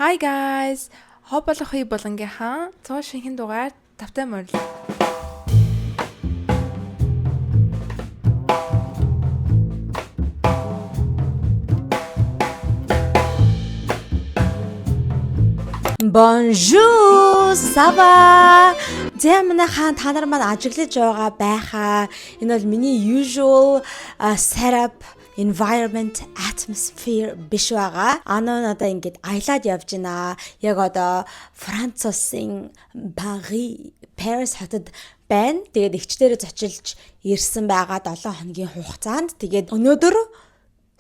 Hi guys. Хоб болох хий болонгийнхаа 100 шинхэн дугаар тавтай морил. Bonjour, ça va? Зэмнэхан та нар маань ажиглаж байгаа байхаа. Энэ бол миний usual setup environment atmosphere биш байгаа. Анаа надаа ингэж аялаад явж байна. Яг одоо Франц улсын Paris хотод байна. Тэгээд эгчдэрээ зочилж ирсэн байгаа 7 хоногийн хугацаанд. Тэгээд өнөөдөр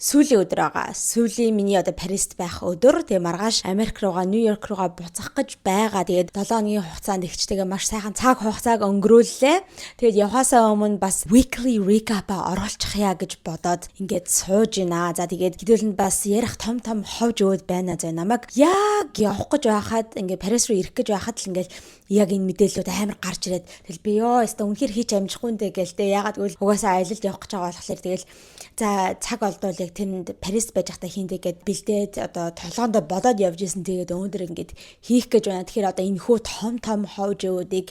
сүүлийн өдөр байгаа. Сүүлийн миний одоо Парист байх өдөр. Тэгээ маргааш Америк руугаа, Нью-Йорк руугаа буцах гэж байгаа. Тэгээд 7 хоногийн хугацаанд ихчтэйгээ маш сайхан цаг хугацааг өнгөрүүллээ. Тэгээд явахаасаа өмнө бас weekly recap-а оруулчих яа гэж бодоод ингээд сууж байна. За тэгээд хэдүүлэнд бас ярих том ховж өөд байна. За намайг яг явах гэж байхад ингээд Парис руу ирэх гэж байхад л ингээд яг энэ мэдээлэлүүд амар гарч ирээд тэгэл би өстө үнэхээр хийж амжихгүй нэ гэлтэй. Ягаад гэвэл угаасаа аялалд явах гэж байгаа болохоор тэгэл за цаг олдвол тэнд Парис байж байхдаа хийнтэйгээд бэлдээд одоо толгоонд бодоод явж исэн. Тэгээд өнөөдөр ингээд хийх гэж байна. Тэгэхээр одоо энэ хүү том ховж өөдийг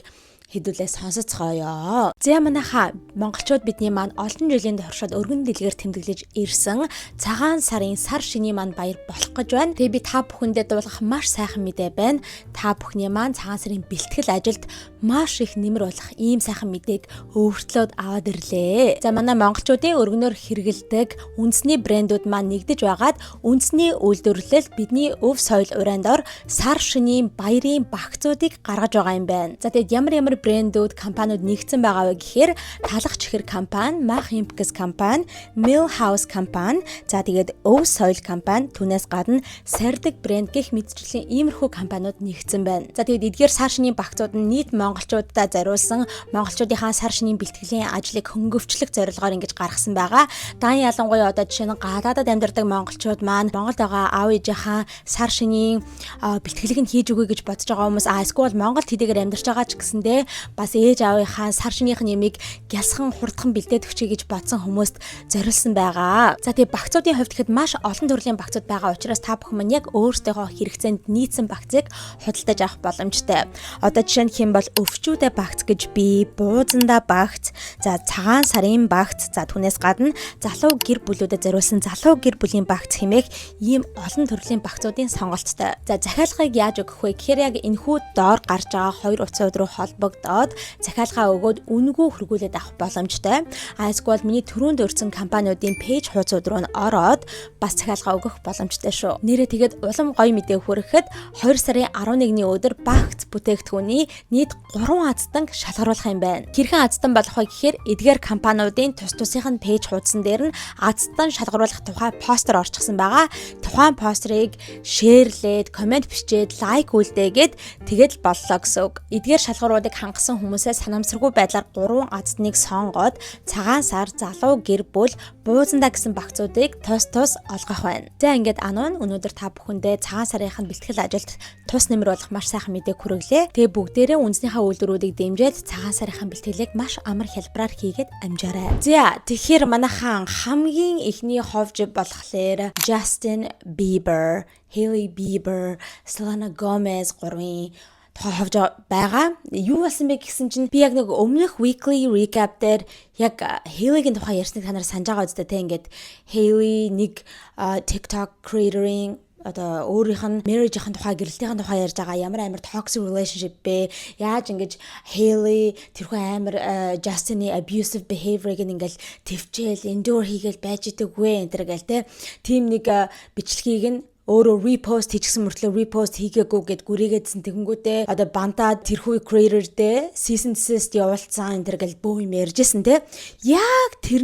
хэдүүлээ сонсоцгоё. За манайха монголчууд бидний маань олон жилийн туршид өргөн дэлгэр тэмдэглэж ирсэн цагаан сарын сар шинийн маань баяр болох гэж байна. Тэгээ би та бүхэндээ дуулгах маш сайхан мэдээ байна. Та бүхний маань цагаан сарын бэлтгэл ажилд маш их нэмэр болох ийм сайхан мэдээг өвөртлөөд аваад ирлээ. За манай монголчуудын өргөнөөр хэрэгэлдэг үндэсний брэндүүд маань нэгдэж байгаад үндэсний үйлдвэрлэл бидний өв соёл урайнд ор сар шинийн баярын багцуудыг гаргаж байгаа юм байна. За тэгээд ямар брэндүүд, компаниуд нэгдсэн байгаа вэ гэхээр Талах чихэр компани, Mach Impkes компани, Millhouse компани, за тэгээд Өв соёл компани, түүнээс гадна Сардаг брэнд гэх мэтчлийн иймэрхүү компаниуд нэгдсэн байна. За тэгээд эдгээр сар шинийн багцууд нь нийт монголчуудад зориулсан монголчуудынхаа сар шинийн бэлтгэлийн ажлыг хөнгөвчлөх зорилгоор ингэж гаргасан байгаа. Дан ялангуяа одоо жишээ нь гадаадад амьдардаг монголчууд маань Монголд байгаа аав ээжийнхаа сар шинийн бэлтгэлийг нь хийж өгье гэж бодож байгаа хүмүүс эсвэл Монголд хэдийгээр амьдарч байгаа ч гэсэндээ бас ээж аавынхаа сар шинийх нэмийг гялсхан хурдхан бэлдээд өгчэй гэж бодсон хүмүүст зориулсан байгаа. За тэгээ багцуудын хувьд гэхэд маш олон төрлийн багцууд байгаа учраас та бүхэн маань яг өөрсдийнхөө хэрэгцээнд нийцсэн багцыг худалдаж авах боломжтой. Одоо жишээ нь хэм бол өвчүүдэ багц гэж би, буузанда багц, за цагаан сарын багц, за түүнээс гадна залуу гэр бүлүүдэд зориулсан залуу гэр бүлийн багц хэмээх ийм олон төрлийн багцуудын сонголттой. За захиалгыг яаж өгөх вэ гэхээр яг энэхүү доор гарч байгаа хоёр утсууд руу холбогдоод захиалгаа өгөөд үнэгүй хөргүүлээд авах боломжтой. Эсвэл миний түрүүнд өрсөн компаниудын пэйж хуудсууд руу ороод бас захиалгаа өгөх боломжтой шүү. Нэрээ тэгээд улам гоё мэдээ хүрэхэд 2 сарын 11-ний өдөр багц бүтээгдэхүүний нийт 3 азтанг шалгаруулах юм байна. Хэрхэн азтан болох вэ гэхээр эдгээр компаниудын тус тусынх нь пэйж хуудсан дээр нь азтан шалгаруулах тухай постэр орчихсон байгаа. Тухайн постерыг шеэрлээд, комент бичээд, лайк үлдээгээд тэгээд боллоо гэсэн үг. Эдгээр шалгаруулыг хангасан хүмүүсээ санамсаргүй байдлаар 3 азтныг сонгоод цагаан сар, залуу гэр бүл, буузанда гэсэн багцуудыг тус олгох байна. За ингээд ануу өнөөдөр та бүхэндээ цагаан сарынхын бэлтгэл ажилд тус нэмэр болох маш сайхан мэдээг хүргэлээ. Тэгээ бүгдээрээ үндэснийхээ үйлдвэрүүдийг дэмжиж цагаан сарынхын бэлтгэлийг маш амар хялбараар хийгээд амжаарай. За тэгэхээр манайхан хамгийн ихний ховж болохоор Justin Bieber, Hailey Bieber, Selena Gomez гурвын ховж байгаа. Юу болсон бэ гэсэн чинь би яг нэг өмнөх weekly recap дээр яг Hailey-гийн тухай ярьсныг та нар санаж байгаа үстэй те. Ингээд Hailey нэг TikTok creator-ийн одоо өөрийнх нь marriage-ийн тухай, гэрэлтийн тухай ярьж байгаа. Ямар амар toxic relationship бэ? Яаж ингэж Hailey тэрхүү амар Justin-ы abusive behavior-ыг ингээл твчээл, endure хийгээл байж идэг вэ энэ төр гээл те. Тим нэг бичлэгийг нь өөрөө repost хийчихсэн мөртлөө repost хийгээгүй гэд гүрийгээдсэн тэгэнгүүтээ одоо бантаад тэрхүү creator дээр season desist явуулсан энэ төр гэл бөө юм ярьжсэн те. Яг тэр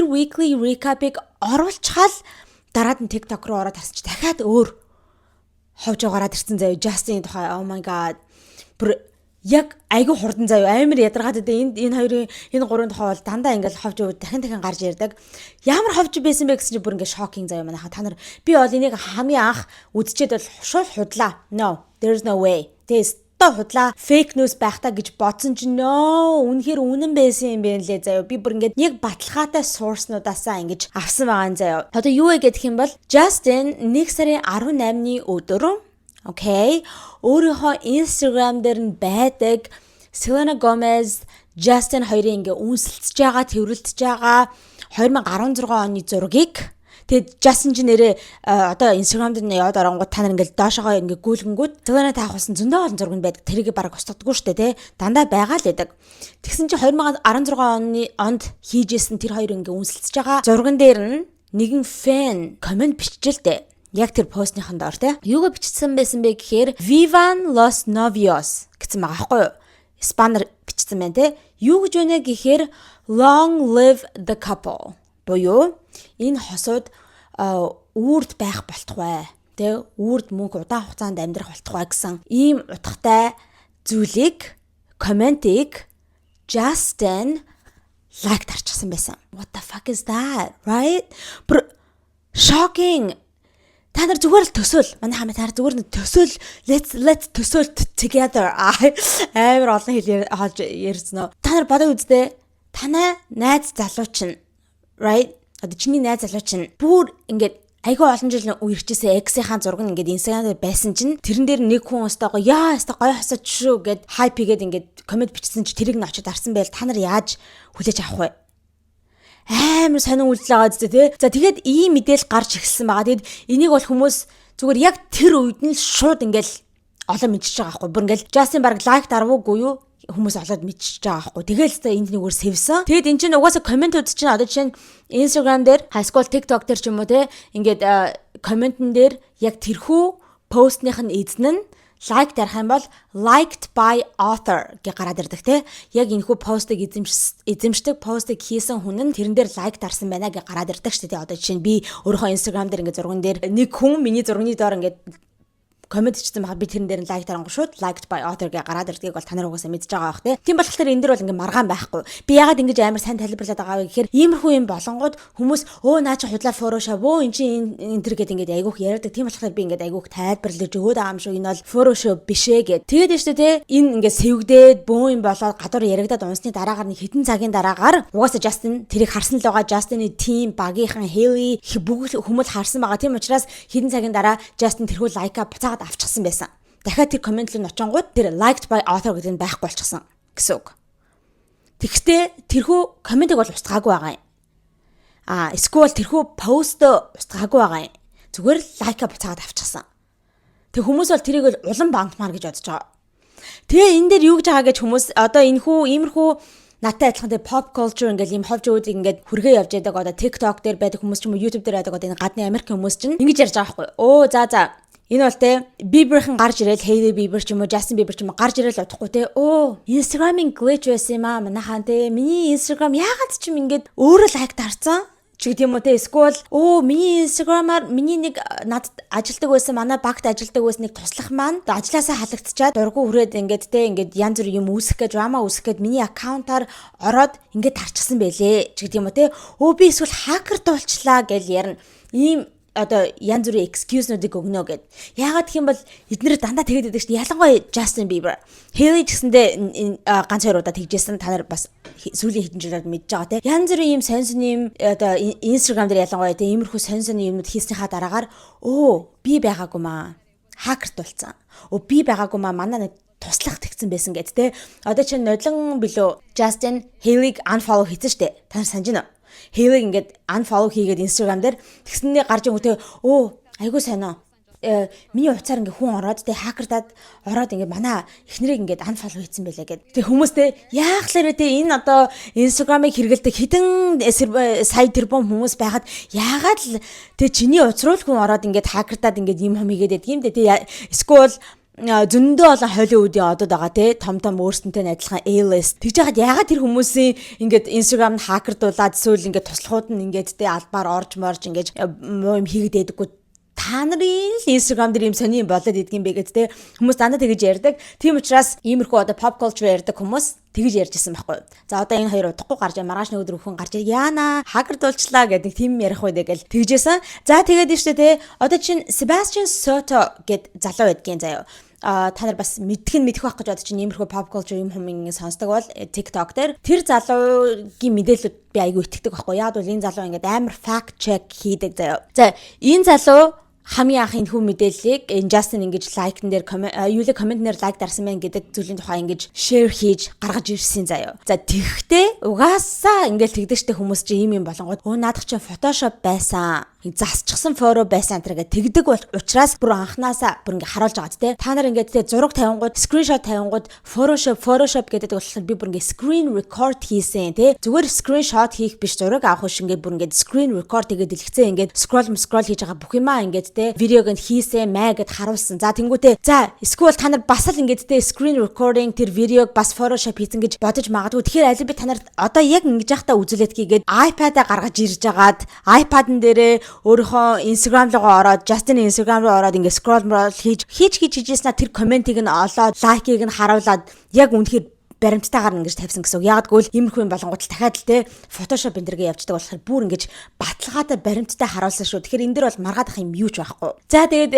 weekly recap-ыг оруулчихал дараад нь TikTok руу ороод харсч дахиад өөр ховж гараад ирсэн заяа Justin тухай. Oh my god. Яг айгүй хурдан заяа амар ядаргаад энэ хоёрын энэ гурвын тухай бол дандаа ингээл ховж өвд дахин гарч ярьдаг. Ямар ховж байсан бэ гэсэн чи бүр ингээ шокинг заяа манайха. Та нар би бол энийг хамгийн анх үзчихэд бол шууд худлаа. No, there's no way. This худлаа fake news байх та гэж бодсон ч нөө үнэхээр үнэн байсан юм бэ нэлээ заяа. Би бүр ингээд яг баталгаатай source-нуудаасаа ингэж авсан байгаа юм заяа. Одоо юу вэ гэх юм бол Justin 1 сарын 18-ны өдөр Okay? Өөрийнхөө Instagram дээр нь байдаг Selena Gomez, Justin хоёрын ингээ үнсэлцэж байгаа, тэрвэрлдэж байгаа 2016 оны зургийг тэгээд Justin ч нэрээ одоо Instagram дээр яваад оронгууд та нар ингээл доошогоо ингээ гүйлгэнгүүд Selena таахсан зөндөө олон зураг байдаг. Тэрийг бараг устгадаггүй шүү дээ, тэ. Дандаа байгаа л байдаг. Тэгсэн чинь 2016 онд хийжсэн тэр хоёр ингээ үнсэлцэж байгаа зурган дээр нь нэгэн фэн комент биччихэл дээ. Яг тэр постныхан доор те. Юуг бичсэн байсан бэ гэхээр Vivan los novios гэсэн байгаа байхгүй юу? Испанаар бичсэн байна те. Юу гэж байна гэхээр long live the couple. Буюу энэ хосууд үрд байх болтугай. Тэ үрд мөнгө удаан хугацаанд амьдрах болтугай гэсэн ийм утгатай зүйлийг комментиг Justin лайк дарчихсан байсан. What the fuck is that? Right? Shocking. Та нар зүгээр л төсөөл. Манай хамаа та нар зүгээр нь төсөөл. Let's төсөөл together. Амар олон хэл хаалж ярьсан. Та нар бодоо үзтээ. Танай найз залуу чинь, right? Одоо чиний найз залуу чинь бүр ингээд айгүй олон жил үерчээсээ X-ийн зураг нь ингээд Instagram дээр байсан чинь тэрэн дээр нэг хүн өстөөгөө яа өстө гоё хасаж шүү гэд хайп хийгээд ингээд коммент бичсэн чи тэрийг нь очиж дарсан байл та нар яаж хүлээж авах вэ? Амар сонин үйлдэл байгаа зү тий. За тэгээд ийм мэдээлэл гарч ирсэн байгаа. Тэгэд энийг бол хүмүүс зүгээр яг тэр үед нь шууд ингээл олон мэдчихэж байгаа байхгүй. Бүр ингээл Justin баг лайк дарвуугүй юу? Хүмүүс олоод мэдчихэж байгаа байхгүй. Тэгээл та энд нэгөр сэвсэн. Тэгэд эн чинь угаасаа комментууд чинь одоо жишээ нь Instagram дээр, Highschool TikTok дээр ч юм уу те ингээд комментэн дээр яг тэрхүү постных нь эзэн нь лайк дарах юм бол liked by author гэж гараад ирдэг те. Яг энэхүү постыг эзэмшдэг постыг хийсэн хүн нь тэрэн дээр лайк дарсан байна гэж гараад ирдэг шүү дээ. Одоо жишээ нь би өөрийнхөө Instagram дээр ингээд зурган дээр нэг хүн миний зурганы доор ингээд коммент хийсэн байгаа би тэрэн дээр нь лайк дарангуй шууд liked by author гэж гараад ирдгийг бол та нар угаасаа мэдж байгаа бах те. Тийм болохоор энэ дэр бол ингээ маргаан байхгүй. Би ягаад ингэж амар сайн тайлбарлаад байгаа вэ гэхээр иймэрхүү юм болонгууд хүмүүс наа чи худлаа Photoshop эн чи энэ төр гэдэг ингээд айгүйх яриадаг. Тийм болохоор би ингээд айгүйх тайлбарлаж өгөөд байгаа юм шүү. Энэ бол Photoshop биш ээ гэд. Тэгээд нь шүү те энэ ингээ сэвгдээд бөөн юм болоод гадуур яригадаад унсны дараагаар нэг хэдэн цагийн дараагаар угаасаа Justin тэрийг харсан л байгаа. Justin-ы team багийнхан Haley бүгд хүмүүс харсан байгаа. Тийм учраас хэдэн цагийн дараа Justin тэрхүү лайка буцаад авчихсан байсан. Дахиад тэр комментлын очонгууд тэр liked by author гэдэг нь байхгүй болчихсон гэсэн үг. Тэгэхдээ тэрхүү комментиг бол устгаагүй байгаа юм. Эсвэл тэрхүү пост устгаагүй байгаа юм. Зүгээр л лайка буцаад авчихсан. Тэг хүмүүс бол тэрийг улам бантмаар гэж бодож байгаа. Тэгээ энэ дээр юу гэж байгаа гэж хүмүүс одоо иймэрхүү надтай адилхан тэр pop culture ингээл ийм ховж үүдийг ингээд хүргээ явж байдаг одоо TikTok дээр байдаг хүмүүс ч юм уу YouTube дээр байдаг одоо энэ гадны Америк хүмүүс чинь ингэж ярьж байгаа байхгүй. За энэ бол те Bieber-хэн гарч ирэл Hailey Bieber ч юм уу Justin Bieber ч юм уу гарч ирэл удахгүй те Instagram-ing glitch байсан юм манайхан те миний Instagram яагаад ч юм ингээд өөрөө лайк дарсан ч гэдэг юм уу те эсвэл миний Instagram-аар миний нэг надад ажилдаг байсан манай багт ажилдаг байсан нэг туслах маань ажлаасаа халагдчихад дургу хүрээд ингээд те ингээд янз бүр юм үүсгэх драма үүсгэх миний аккаунтаар ороод ингээд тарчихсан байлээ ч гэдэг юм уу те би эсвэл хакер дуулчлаа гэж ярина ийм одоо янз бүрийн excuse-нуудыг өгнө гэд. Яагаад гэх юм бол эднэр дандаа тэгээд байдаг чинь ялангуяа Justin Bieber. Hailey гэсэндээ ганц хоёр удаа тэгжсэн та нар бас сүүлийн хэдэн жилээр мэдж байгаа те. Янз бүрийн юм сонсон юм одоо Instagram дээр ялангуяа те иймэрхүү сонсон юмнууд хийснийхаа дараагаар би байгаагүй маа. Хакерт болсон. Би байгаагүй маа манай нэг туслах тэгсэн байсан гэд те. Одоо чинь нодлон билүү Justin Hailey unfollow хийсэн штэ. Та нар санаж байна уу? Hailey ингээд unfollow хийгээд Instagram дээр тэгснээр гарч ирэнгүүтээ айгуу сайн аа. Миний уцаар ингээ хүн ороод тэ хакердаад ороод ингээ манай эхнэрийг ингээ unfollow хийсэн байлаа гэд. Тэг хүмүүстэй яахлаарэ тэ энэ одоо Instagram-ыг хэрэгэлдэг хэдэн сая тэрбум хүмүүс байхад яагаад л тэ чиний уцруулах хүн ороод ингээ хакердаад ингээ юм хийгээд байдаг юм дэ тэ эсвэл зөндөө олон Hollywood-ийн одод байгаа те том өөрсөнтэй адилхан A-list тэгж яхад ягаад тэр хүмүүсийн ингээд Instagram-д хакердуулаад эсвэл ингээд туслахууд нь ингээд те албаар орж ингээд муу юм хийгдээдэггүй та нарын Instagram дээр юм сони юм болоод идэгэн бэ гэд те хүмүүс дандаа тэгж ярьдаг. Тийм учраас иймэрхүү одоо pop culture ярьдаг хүмүүс тэгж ярьжсэн байхгүй. За одоо энэ хоёр удахгүй гарч маргааш нэг өдөр хүн гарч яана хакер дуулчлаа гэдэг тийм ярих үү гэл тэгжсэн. За тэгээд нь штэ те одоо чинь Sebastian Soto гэд залуу байдгийн заяа. Та нар бас мэдэх байх гэж бодож чинь иймэрхүү pop culture юм хүмүүс сонсдог бол TikTok дээр тэр залуугийн мэдээлэлүүд би айгүй итгэдэг байхгүй. Яг бол энэ залуу ингээд амар fact check хийдэг заяа. За энэ залуу хамгийн анх энэ хүн мэдээллийг Justin ингэж лайкн дээр коммент нэр лайк дарсан байна гэдэг зүйлийн тухай ингэж share хийж гаргаж ирсэн заяа. За тэгэхдээ угаасаа ингээл тэгдэжтэй хүмүүс чи ийм юм болонгууд наадах чинь Photoshop байсан. Засчихсан фото байсан тэргээ тэгдэг бол учраас бүр анханасаа бүр ингээ харуулж байгаа те. Та нар ингээд те зураг тавингууд, скриншот тавингууд Photoshop гэдэг болохоор би бүр ингээ screen record хийсэн те. Зүгээр screenshot хийх биш зураг авах биш ингээ бүр ингээ screen record тэгээд дэлгэцээ ингээд scroll хийж байгаа бүх юмаа ингээд те видеог нь хийсэн маа гэд харуулсан. За тэнгуүтээ за эсвэл та нар бас л ингээд те screen recording тэр видеог бас Photoshop хийсэн гэж бодож магадгүй. Тэгэхээр аль би та нарт одоо яг ингэж яхта үзүүлээд гээд iPad-а гаргаж ирж агаад iPad-н дээрээ өөрийнхөө Instagram руу ороод Justin Instagram руу ороод ингээд scroll хийж хийжсэн тэр комментиг нь олоод лайкийг нь харуулад яг үнэхээр баримттайгаар ингэж тавьсан гэсэн үг. Яг гэвэл иймэрхүү юм болонгууд л дахиад л те Photoshop энэ төргээ явждаг болохоор бүр ингэж баталгаатай баримттай харуулсан шүү. Тэгэхээр энэ дэр бол маргаадах юм юу ч байхгүй. За тэгээд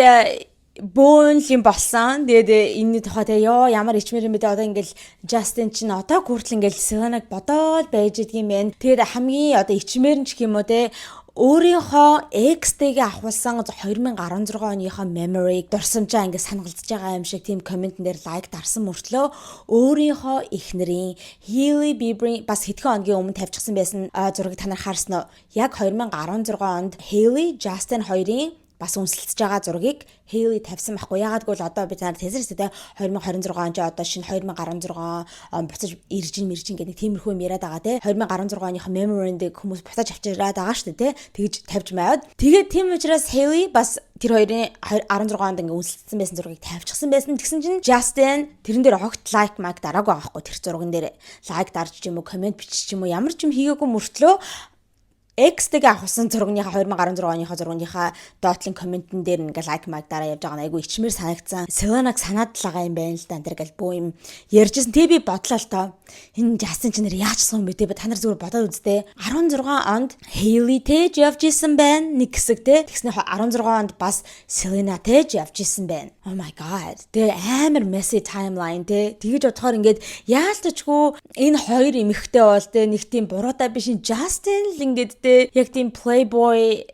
бөөн юм болсон. Тэгээд энэ тухай те ямар ичмэр юм бэ одоо ингээл Justin чинь одоо хүртэл ингээл Selena-г бодоод байж идэх юм байна. Тэгээд хамгийн одоо ичмэр нь ч юм уу те өөрийнхөө ex-тэйгээ ахуулсан 2016 оныхоо memory-г дурсамжаа ингэ санагдаж байгаа юм шиг тийм комментэн дээр лайк дарсан мөртлөө өөрийнхөө эхнэрийн Hailey Bieber бас хэдхэн хоногийн өмнө тавьчихсан байсан зургийг та нар харсан уу? Яг 2016 онд Hailey, Justin хоёрын бас үнсэлцэж байгаа зургийг Hailey тавьсан байхгүй. Ягаад гэвэл одоо би танаар тезэрстэй 2026 он ч одоо шинэ 2016 он буцаж ирж гэдэг тиймэрхүү юм яриад байгаа те. 2016 оныхоо memory-нд хүмүүс буцаж авчираад байгаа шүү дээ те. Тэгж тавьж маяад. Тэгээд тийм учраас Hailey бас тэр хоёрын 16 онд ингээ үнсэлцсэн байсан зургийг тавьчихсан байсан. Тэгсэн чинь Justin тэрэн дээр огт лайк маг дараагүй байгаа байхгүй. Тэр зурган дээр лайк дарж ч юм уу, коммент бичиж ч юм уу, ямар ч юм хийгээгүй мөртлөө X-тэй авсан зургийнхаа 2016 оныхоо зургийнхаа доотлын комментэн дээр ингээ лайк маг дараа явж байгаа нь айгүй ичмэр санагдсан. Selena-г санаад л байгаа юм байна л да энэ гэл бөө юм ярьжсэн. Тэг би бодлоо л тоо. Энэ Justin ч нэр яаж сум бэ те та нар зүгээр бодоод үзтээ. 16 онд Hailey тэж явж исэн байна. Нэг хэсэг те. Тэгснэ 16 онд бас Selena тэж явж исэн байна. Oh my god. Тэг амар messy timeline те. Тэгэж бодохоор ингээд яалтчгүй энэ хоёр эмэгтэй бол те нэг тийм буруутай биш. Justin л ингээд яг тийм playboy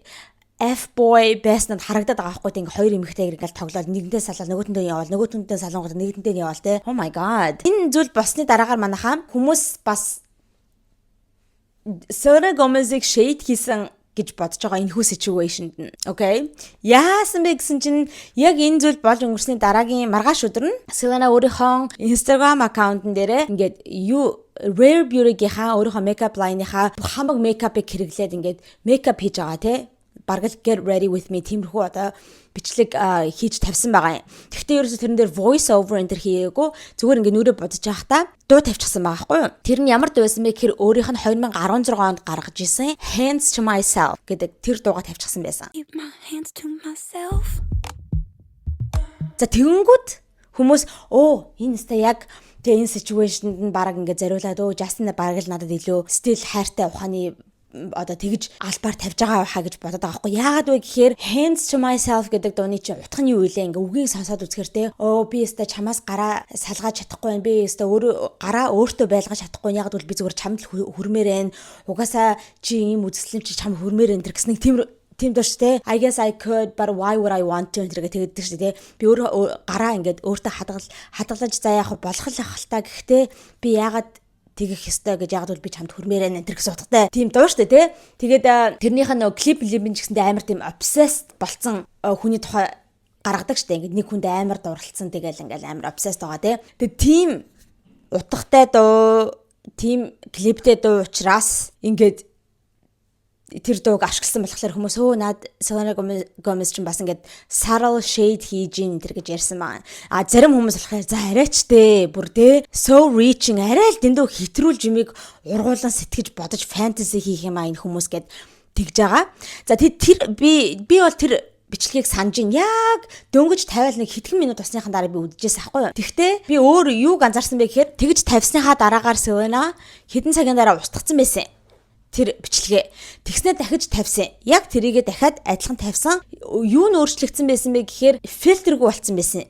F-boy байснад харагдаад байгаа байхгүй тийм хоёр эмэгтэй ингээл тоглоод нэгэнтээ салаад нөгөөтөндөө явал нөгөөтөндөө салангууд нэгэнтээ явал те. Oh my god. Энэ зүйл болсны дараагаар манайхаа хүмүүс бас Selena Gomez-ийг shade хийсэн гэж бодож байгаа энэ хүү situation нь. Okay? Яасан бэ гэсэн чинь яг энэ зүйл болж өнгөрсний дараагийн маргааш өдөр нь Selena өөрийнхөө Instagram аккаунтн дээр ингээд Rare Beauty-гийнхаа өөрийнхөө makeup line-ийнхаа хамаг makeup-ыг хэрэглээд ингээд makeup хийж байгаа тий. Бараг л get ready with me тиймэрхүү одоо бичлэг хийж тавьсан байгаа юм. Гэхдээ ерөөсө тэрэн дээр voice over энэ төр хийгээгүй зүгээр ингээд нүрээ бодож байхдаа дуу тавьчихсан байгаа байхгүй юу? Тэр нь ямар дуу байсан бэ гэхээр өөрийнх нь 2016 онд гаргаж исэн Hands to Myself гэдэг тэр дууга тавьчихсан байсан. Keep my hands to myself. За тэгэнгүүт хүмүүс энэ өстой яг тэгээ энэ ситүэйшнд нь бараг ингээд зариулаад Justin бараг л надад илүү стил хайртай ухааны одоо тэгж албаар тавьж байгаа байхаа гэж бодоод байгаа байхгүй. Яагаад вэ гэхээр Hands to Myself гэдэг дууны чинь утга нь юу вэ? Ингээ үгийг сонсоод үзэхэр те би өстой чамаас гараа салгаж чадахгүй юм. Би өстой гараа өөртөө байлгаж чадахгүй. Яагаад гэвэл би зүгээр чамд хүрмээр байна. Угаасаа чи ийм үзэсгэлэн чи чам хүрмээр энэ гэсэн нэг тийм дурч те I guess I could but why would I want to гэдэг шүү дээ. Би өөрөө гараа ингээд өөртөө хадгалж за яах болох л ахaltaа гэхдээ би яагаад тэгэх ёстой гэж яагаад бол би чамд хүрмээр байна энэ гэсэн утгатай. Тийм дуу шүү дээ те. Тэгээд тэрнийх нь клип лимбин ч гэсэндээ амар тийм obsessed болцсон хүний тухай гаргадаг шүү дээ. Ингээд нэг хүнд амар дурлалцсан тэгэл ингээл амар obsessed байгаа те. Тэгээд тийм утгатай дуу, тийм клиптэй дуу учраас ингээд тэр дууг ашигласан болохоор хүмүүс наад Selena Gomez ч бас ингээд subtle shade хийж ин тэр гэж ярьсан байна. Зарим хүмүүс болохоор за арайч дээ бүр те so reaching арай л дэндүү хэтрүүл жимийг ургуулan сэтгэж бодож fantasy хийх юм энэ хүмүүс гэд тэгж байгаа. За тэр би бол тэр бичлэгийг санаж ин яг дөнгөж тавиал нэг хэдхэн минут басныхан дараа би үдчихсэн ахгүй юу. Тэгвэл би өөр юуг анзаарсан бэ гэхээр тэгж тавьсныхаа дараагаар Selena хэдэн цагийн дараа устгацсан байсан. Тэр бичлэгээ тэгснээр дахиж тавьсан. Яг тэрийгээ дахиад адилхан тавьсан. Юу нь өөрчлөгдсөн байсан бэ гэхээр фильтргүй болцсон байсан.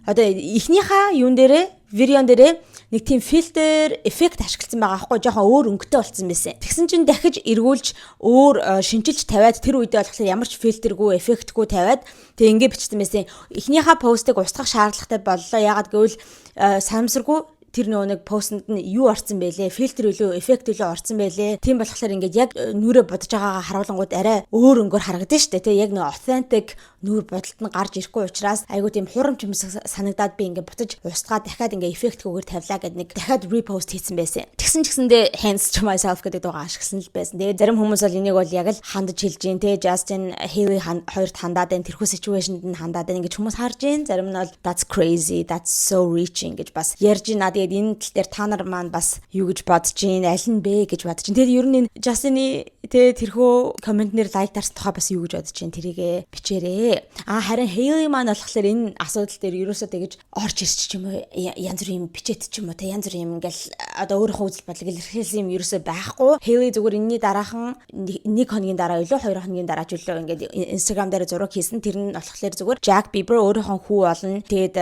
Одоо эхнийхээ юун дээрээ видеон дээрээ нэг тийм фильтр эффект ашигласан байгаа аахгүй жоохон өөр өнгөтэй болсон байсан. Тэгсэн чинь дахиж эргүүлж өөр шинжилж тавиад тэр үедээ болохоор ямар ч фильтргүй эффектгүй тавиад тэг ингэ бичсэн байсан. Эхнийхээ постыг устгах шаардлагатай боллоо. Ягаад гэвэл санамсаргүй тэр нэг постэнд нь юу орсон байлээ, фильтр үлээ, эффект үлээ орсон байлээ. Тийм болохоор ингээд яг нүрээ бодож байгаагаа харуулангууд арай өөр өнгөөр харагдана шүү дээ. Яг нэг authentic нүур бодолд нь гарч ирэхгүй учраас айгуу тийм хурамч юм санагдаад би ингээд бутаж устгаад дахиад ингээд эффектгүйгээр тавилаа гэд нэг дахиад репост хийсэн байсан. Тэгсэн ч гэсэндээ hands to myself гэдэг дуугаа ашигласан л байсан. Тэгээд зарим хүмүүс бол энийг бол яг л хандаж хэлж гин те Justin Hailey хоёрт хандаад байна. Тэрхүү ситүэйшнд нь хандаад байна гэж хүмүүс харж гин. Зарим нь бол that's crazy, that's so reaching гэж бас ярьж гин. Тэгээд энэ тал дээр та нар маань бас юу гэж бодож гин, аль нь бэ гэж бодож гин. Тэгээд ер нь Justin-ы те тэрхүү комментнэр лайк дарсан тухай бас юу гэж бодож гин тэрийгэ бичээрэй. Харин Hailey маань болохоор энэ асуудал дээр ерөөсөө тэгэж орж ирч ч юм уу янз бүрийн бичээд ч юм уу те янз бүрийн ингээл одоо өөрийнхөө үзэл бодлыг илэрхийлсэн юм ерөөсөө байхгүй. Hailey зүгээр энэний дараахан 1 хоногийн дараа илүү 2 хоногийн дараа ч үлээ ингээд Instagram дээр зураг хийсэн. Тэр нь болохоор зүгээр Jack Bieber өөрийнхөө хүү болно. Тэгээд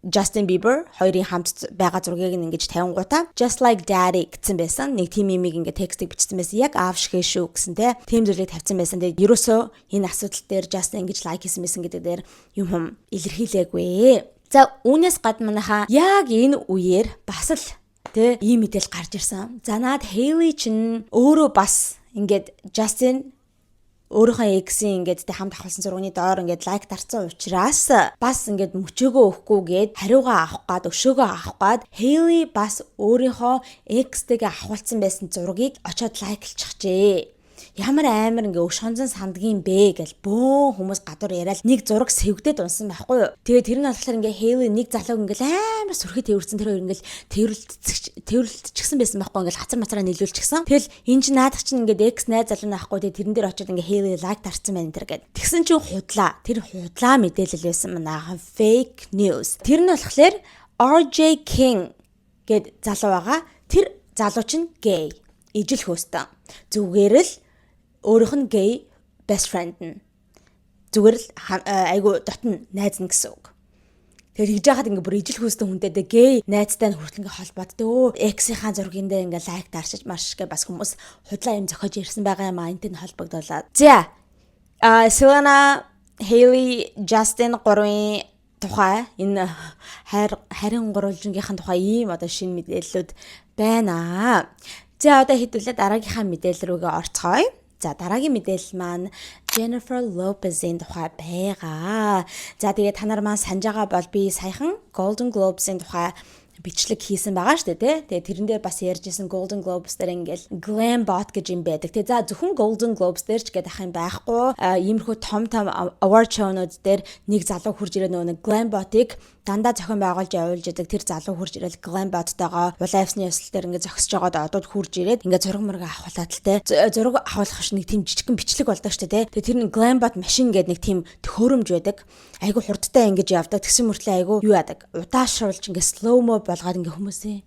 Justin Bieber хоёрын хамт байгаа зургийг ингэж тавингуудаа just like daddy гэсэн байсан. Нэг тийм имийг ингэ текстийг бичсэн байсан. Яг аав шиг шүү гэсэн те. Тийм зүйлийг тавьсан байсан. Тэгээд ерөөсөө энэ асуудал дээр Justin ингэж лайк хийсэн байсан гэдэг дээр юм илэрхийлээгүй. За үүнээс гадна манайха яг энэ үеэр бас л те ийм мэдээлэл гарч ирсэн. За наад Hailey чинь өөрөө бас ингээд Justin өөрийнхөө эксийн ингээд хамт авахсан зургийн доор ингээд лайк дарсан учраас бас ингээд мөчөөгөө өгөхгүйгээд хариугаа авах гад өшөөгөө авах гад Hailey бас өөрийнхөө экстэйгээ авахулсан байсан зургийг очоод лайклчихжээ. Ямар амар ингээ өш хонзон сандгийн бэ гэж бөөн хүмүүс гадуур яриад нэг зураг сэвгдээд унсан байхгүй юу. Тэгээд тэр нь болохоор ингээ Hailey нэг залууг ингээл амар сүрхий тэрвэрсэн тэр хоёр ингээл тэрвэрлэлтчихсэн байсан байхгүй ингээл хацар мацараа нийлүүлчихсэн. Тэгэл энэ чинь наадах чинь ингээд экс найз залуу наахгүй тэгээд тэрэн дээр очиод ингээ Hailey лайк дарсан байна тэр гээд. Тэгсэн чинь худлаа. Тэр худлаа мэдээлэл байсан манайхан fake news. Тэр нь болохоор RJ King гэд залуу байгаа. Тэр залуу чинь gay. Ижил хөөстөө. Зүгээр л өөрийнх нь gay best friend нь зүгээр л айгу дотн найз нь гэсэн үг. Тэгэхээр хийж яхад ингээ бүр ижил хөөстэй хүнтэй дэ gay найзтай хүртэл ингээ холбоодтой. Эксийнхаа зургиндээ ингээ лайк даршиж марш гэ бас хүмүүс худлаа юм зохиож ирсэн байгаа юм энтэй холбогдуулаад. За Selena, Hailey, Justin 3-ын тухай энэ харин гурвалжингийнхэн тухай ийм одоо шинэ мэдээллүүд байна. За одоо хэдүүлээ дараагийнхаа мэдээлэл рүүгээ орцгоё. За дараагийн мэдээлэл маань Jennifer Lopez-ийн тухай байгаа. За тэгээд та нар маань санаж байгаа бол би саяхан Golden Globes-ийн тухай бичлэг хийсэн байгаа шүү дээ. Тэгээ тэрэн дээр бас ярьжсэн Golden Globes дээр ингээл glam bot гэж юм байдаг. Тэгээ за зөвхөн Golden Globes дээр ч гэдэг ах юм байхгүй. Иймэрхүү том award show-нууд дээр нэг залуу хурж ирээ нэг glam bot-ыг дандаа зохион байгуулж явуулж яадаг. Тэр залуу хурж ирэл glam bot-тойгоо улаавсны ёслол дээр ингээ зогсож байгаад одод хурж ирээд ингээ зураг мөргө авахлаад л те. Зураг авахлах ш нэг тийм жижигхэн бичлэг болдог шүү дээ. Тэгээ тэр нэг glam bot машин гэдэг нэг тийм төхөөрөмж байдаг. Айгу хурдтай ингэж явдаг. Тэгсэн мөртлөө айгу юу яадаг. Удаашруулж ингээ slow mo болгоод ингээ хүмүүсээ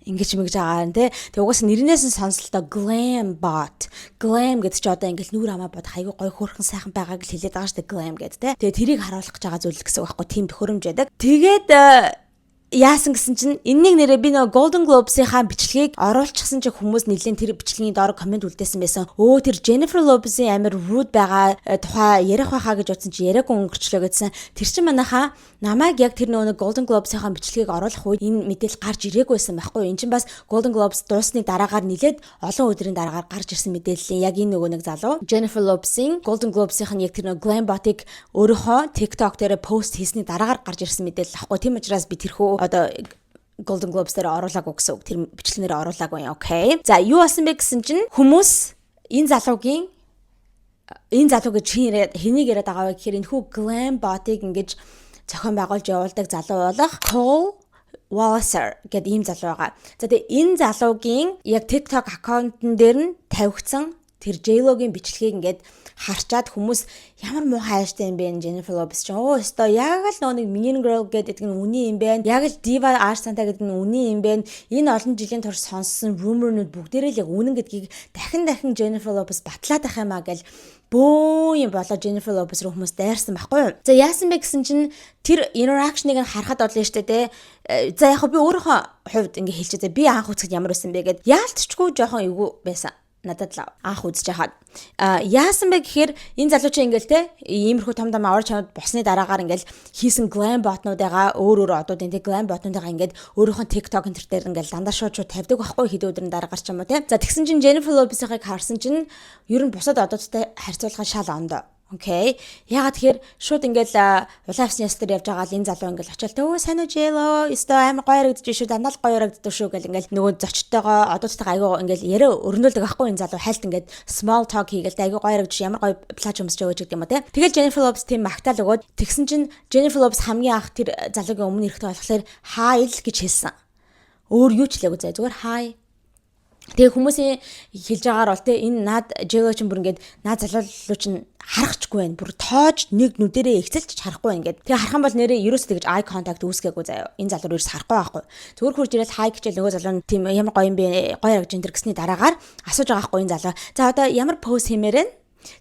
ингэж мэгж байгаа нэ. Тэг угаасаа нэрнээс нь сонслоо glam bot. Glam гэдэг чи одоо ингээл нүур хамаа бодох айгүй гой хөөрхөн сайхан байгааг л хэлээд байгаа шүү дээ glam гэдэг те. Тэгээ тэрийг харуулах гэж байгаа зүйл гэсэн үг байхгүй тийм төхөөрөмж байдаг. Тэгээд яасан гэсэн чинь энэнийг нэрээ би нөгөө Golden Globes-ийнхаа бичлэгийг оруулчихсан чи хүмүүс нэлээд тэр бичлэгийн доор комент үлдээсэн байсан. Өө тэр Jennifer Lopez-ийн амар rude байгаа тухай ярих байхаа гэж утсан чи яриаг өнгөрчлөө гэсэн. Тэр чинь манайхаа намайг яг тэр нөгөө Golden Globes-ийнхаа бичлэгийг оруулах үед энэ мэдээлэл гарч ирээгүйсэн байхгүй. Энэ чинь бас Golden Globes дууссаны дараагаар нэлээд олон өдрийн дараагаар гарч ирсэн мэдээлэл. Яг энэ нөгөө нэг залуу Jennifer Lopez-ийн Golden Globes-ийн яг тэр нөгөө glam bot-ыг өөрийнхөө TikTok дээр пост хийсний дараагаар гарч ирсэн мэдээлэл ахгүй. Тийм учраас би тэрхүү одоо Golden Globes дээр оруулаагүй гэсэн үг. Тэр бичлэгнээр оруулаагүй юм. Окей. За юу болсон бэ гэсэн чинь хүмүүс энэ залууг гэж хэнийг яриад байгаа вэ гэхээр энэ хүү glam bot-ыг ингэж зохион байгуулж явуулдаг залуу болох Cole Walliser гэдэг ийм залуу байгаа. За тэгээ энэ залуугийн яг TikTok аккаунтн дээр нь тавигдсан тэр J-Lo-гийн бичлэгийг ингээд харчаад хүмүүс ямар муухай ааштай юм бэ Jennifer Lopez ч өстой яг л нэг Mean Girl гэдэг нь үний юм байна. Яг л Diva Arsanta гэдэг нь үний юм байна. Энэ олон жилийн турш сонссон rumor-нууд бүгдээрээ л яг үнэн гэдгийг дахин Jennifer Lopez батлаад ах юм аа гэл бөө юм болоо Jennifer Lopez руу хүмүүс дайрсан байхгүй юу. За яасан бэ гэсэн чинь тэр interaction-ыг харахад бодлоо штэ те. За яг би өөрийнхөө хувьд ингээ хэлчихээ. За би анх үзэхэд ямар байсан бэ гэд яалтчгүй жоохон эвгүй байсан. Надад л анх үзэж хаад яасан бэ гэхээр энэ залуучин ингээл те иймэрхүү том авар чамд босны дараагаар ингээл хийсэн glam bot-нуудаа өөр одуудын те glam bot-нуудаа ингээд өөрийнхөө TikTok энэ төр дээр ингээл дандаа шууд тавьдаг байхгүй хэд өдрийн дараагаар ч юм уу те. За тэгсэн чинь Jennifer Lopez-ыг харсан чинь ер нь бусад одуудтай харьцуулахад шал ондоо. Окей. Ягаад тэгэхээр шууд ингээл улаавсны ястэр явж байгаа л энэ залуу ингээл очиод өө сайн уу J-Lo өстой амар гоё ярагдчих шүү дандаа л гоё ярагддаг шүү гэл ингээл нөгөө зочдтойгоо одуудтайгаа айгуу ингээл яриа өрнүүлдэг ахгүй энэ залуу хайлт ингээд small talk хийгээл айгуу гоё ярагдчих ямар гоё плаж өмсч өгөөж гэдэг юм уу те. Тэгэл Jennifer Lopez тийм магтаал өгөөд тэгсэн чинь Jennifer Lopez хамгийн анх тэр залуугийн өмнө ирэхдээ болохоор hi л гэж хэлсэн. Өөр юу ч хэлээгүй заа зүгээр hi. Тэгээ хүмүүсийн хэлж байгаагаар бол те энэ наад J-Lo ч бүр ингээд наад залуулуу чинь харахчгүй байна. Бүр тоож нэг нүдэрээ ихсэлж харахгүй ингээд. Тэгээ харах юм бол нэрээ ерөөсөө тэгж eye contact үүсгээгүй заяа. Энэ залуу ерөөс харахгүй байхгүй. Зүгээр хурж ирэл хай гэжэл нөгөө залуу нь тийм ямар гоё юм бэ? Гоё ярагж энэ гэсний дараагаар асууж байгаа байхгүй энэ залуу. За одоо ямар pose хиймээрэн?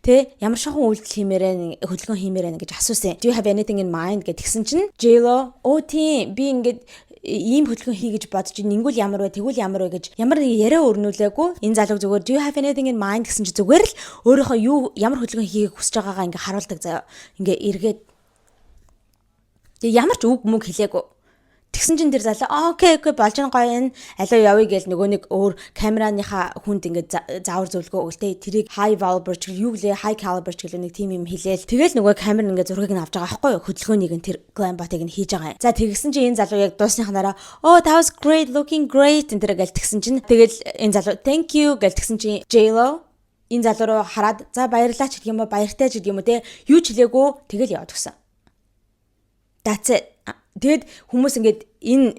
Тэ ямар шохон үйлдэл хиймээрэн хөдөлгөөн хиймээрэн гэж асуусан. Do you have anything in mind гэдгсэн чинь J-Lo тийм би ингээд ийм хөдөлгөөн хий гэж бодож ингүүл ямар вэ тэгвэл ямар вэ гэж ямар нэг яриа өрнүүлээгүй энэ залуу зүгээр do you have anything in mind гэсэн чи зүгээр л өөрийнхөө юу ямар хөдөлгөөн хийхийг хүсэж байгаагаа ингээ харуулдаг заяа ингээ эргээд тэг ямар ч үг мөг хэлээгүй тэгсэн чинь тэр залуу окей болж байгаа гоё энэ алуу явъя гээл нөгөө нэг өөр камераныхаа хүнд ингээ заавар зөвлгөө өгөлтэй тэрийг high caliber ч юу гэлээ high caliber ч гэлээ нэг тим юм хэлээл тэгэл нөгөө камер ингээ зургийг нь авч байгаа байхгүй юу хөдөлгөөнийг нь тэр glam bot-ыг нь хийж байгаа юм. За тэгсэн чинь энэ залуу яг дуусныханараа oh that was great looking great энэ гэл тэгсэн чинь тэгэл энэ залуу thank you гэл тэгсэн чинь J-Lo энэ залуу руу хараад за баярлалаа ч гэх юм уу баяртай ч гэх юм уу те юу ч хэлээгүй тэгэл яваад гисэн. That's it. Тэгэд хүмүүс ингээд энэ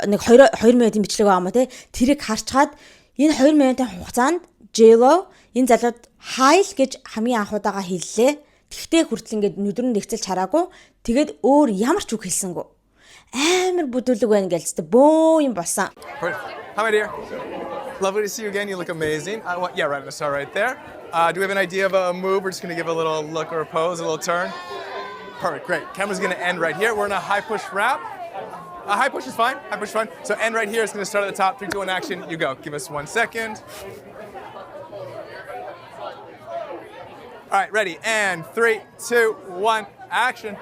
нэг 2 минутын бичлэг байгаа юм те тэрийг харчаад энэ 2 минутын хугацаанд J-Lo энэ залууд хайл гэж хамгийн анхудаага хэллээ. Тэгтээ хүртэл ингээд нүдрэнд нэгцэлж хараагүй. Тэгээд өөр ямар ч үг хэлсэнгүй. Амар бүдүүлэг байна гэлцтэй бөө юм болсон. Hi my dear. Lovely to see you again. You look amazing. Yeah, right in the star right there. Do we have an idea of a move? We're just going to give a little look or a pose, a little turn. Perfect, great. Camera's gonna end right here. We're in a high push wrap. High push is fine, high push is fine. So end right here, it's gonna start at the top. 3, 2, 1, action, you go. Give us 1 second. All right, ready, and 3, 2, 1, action.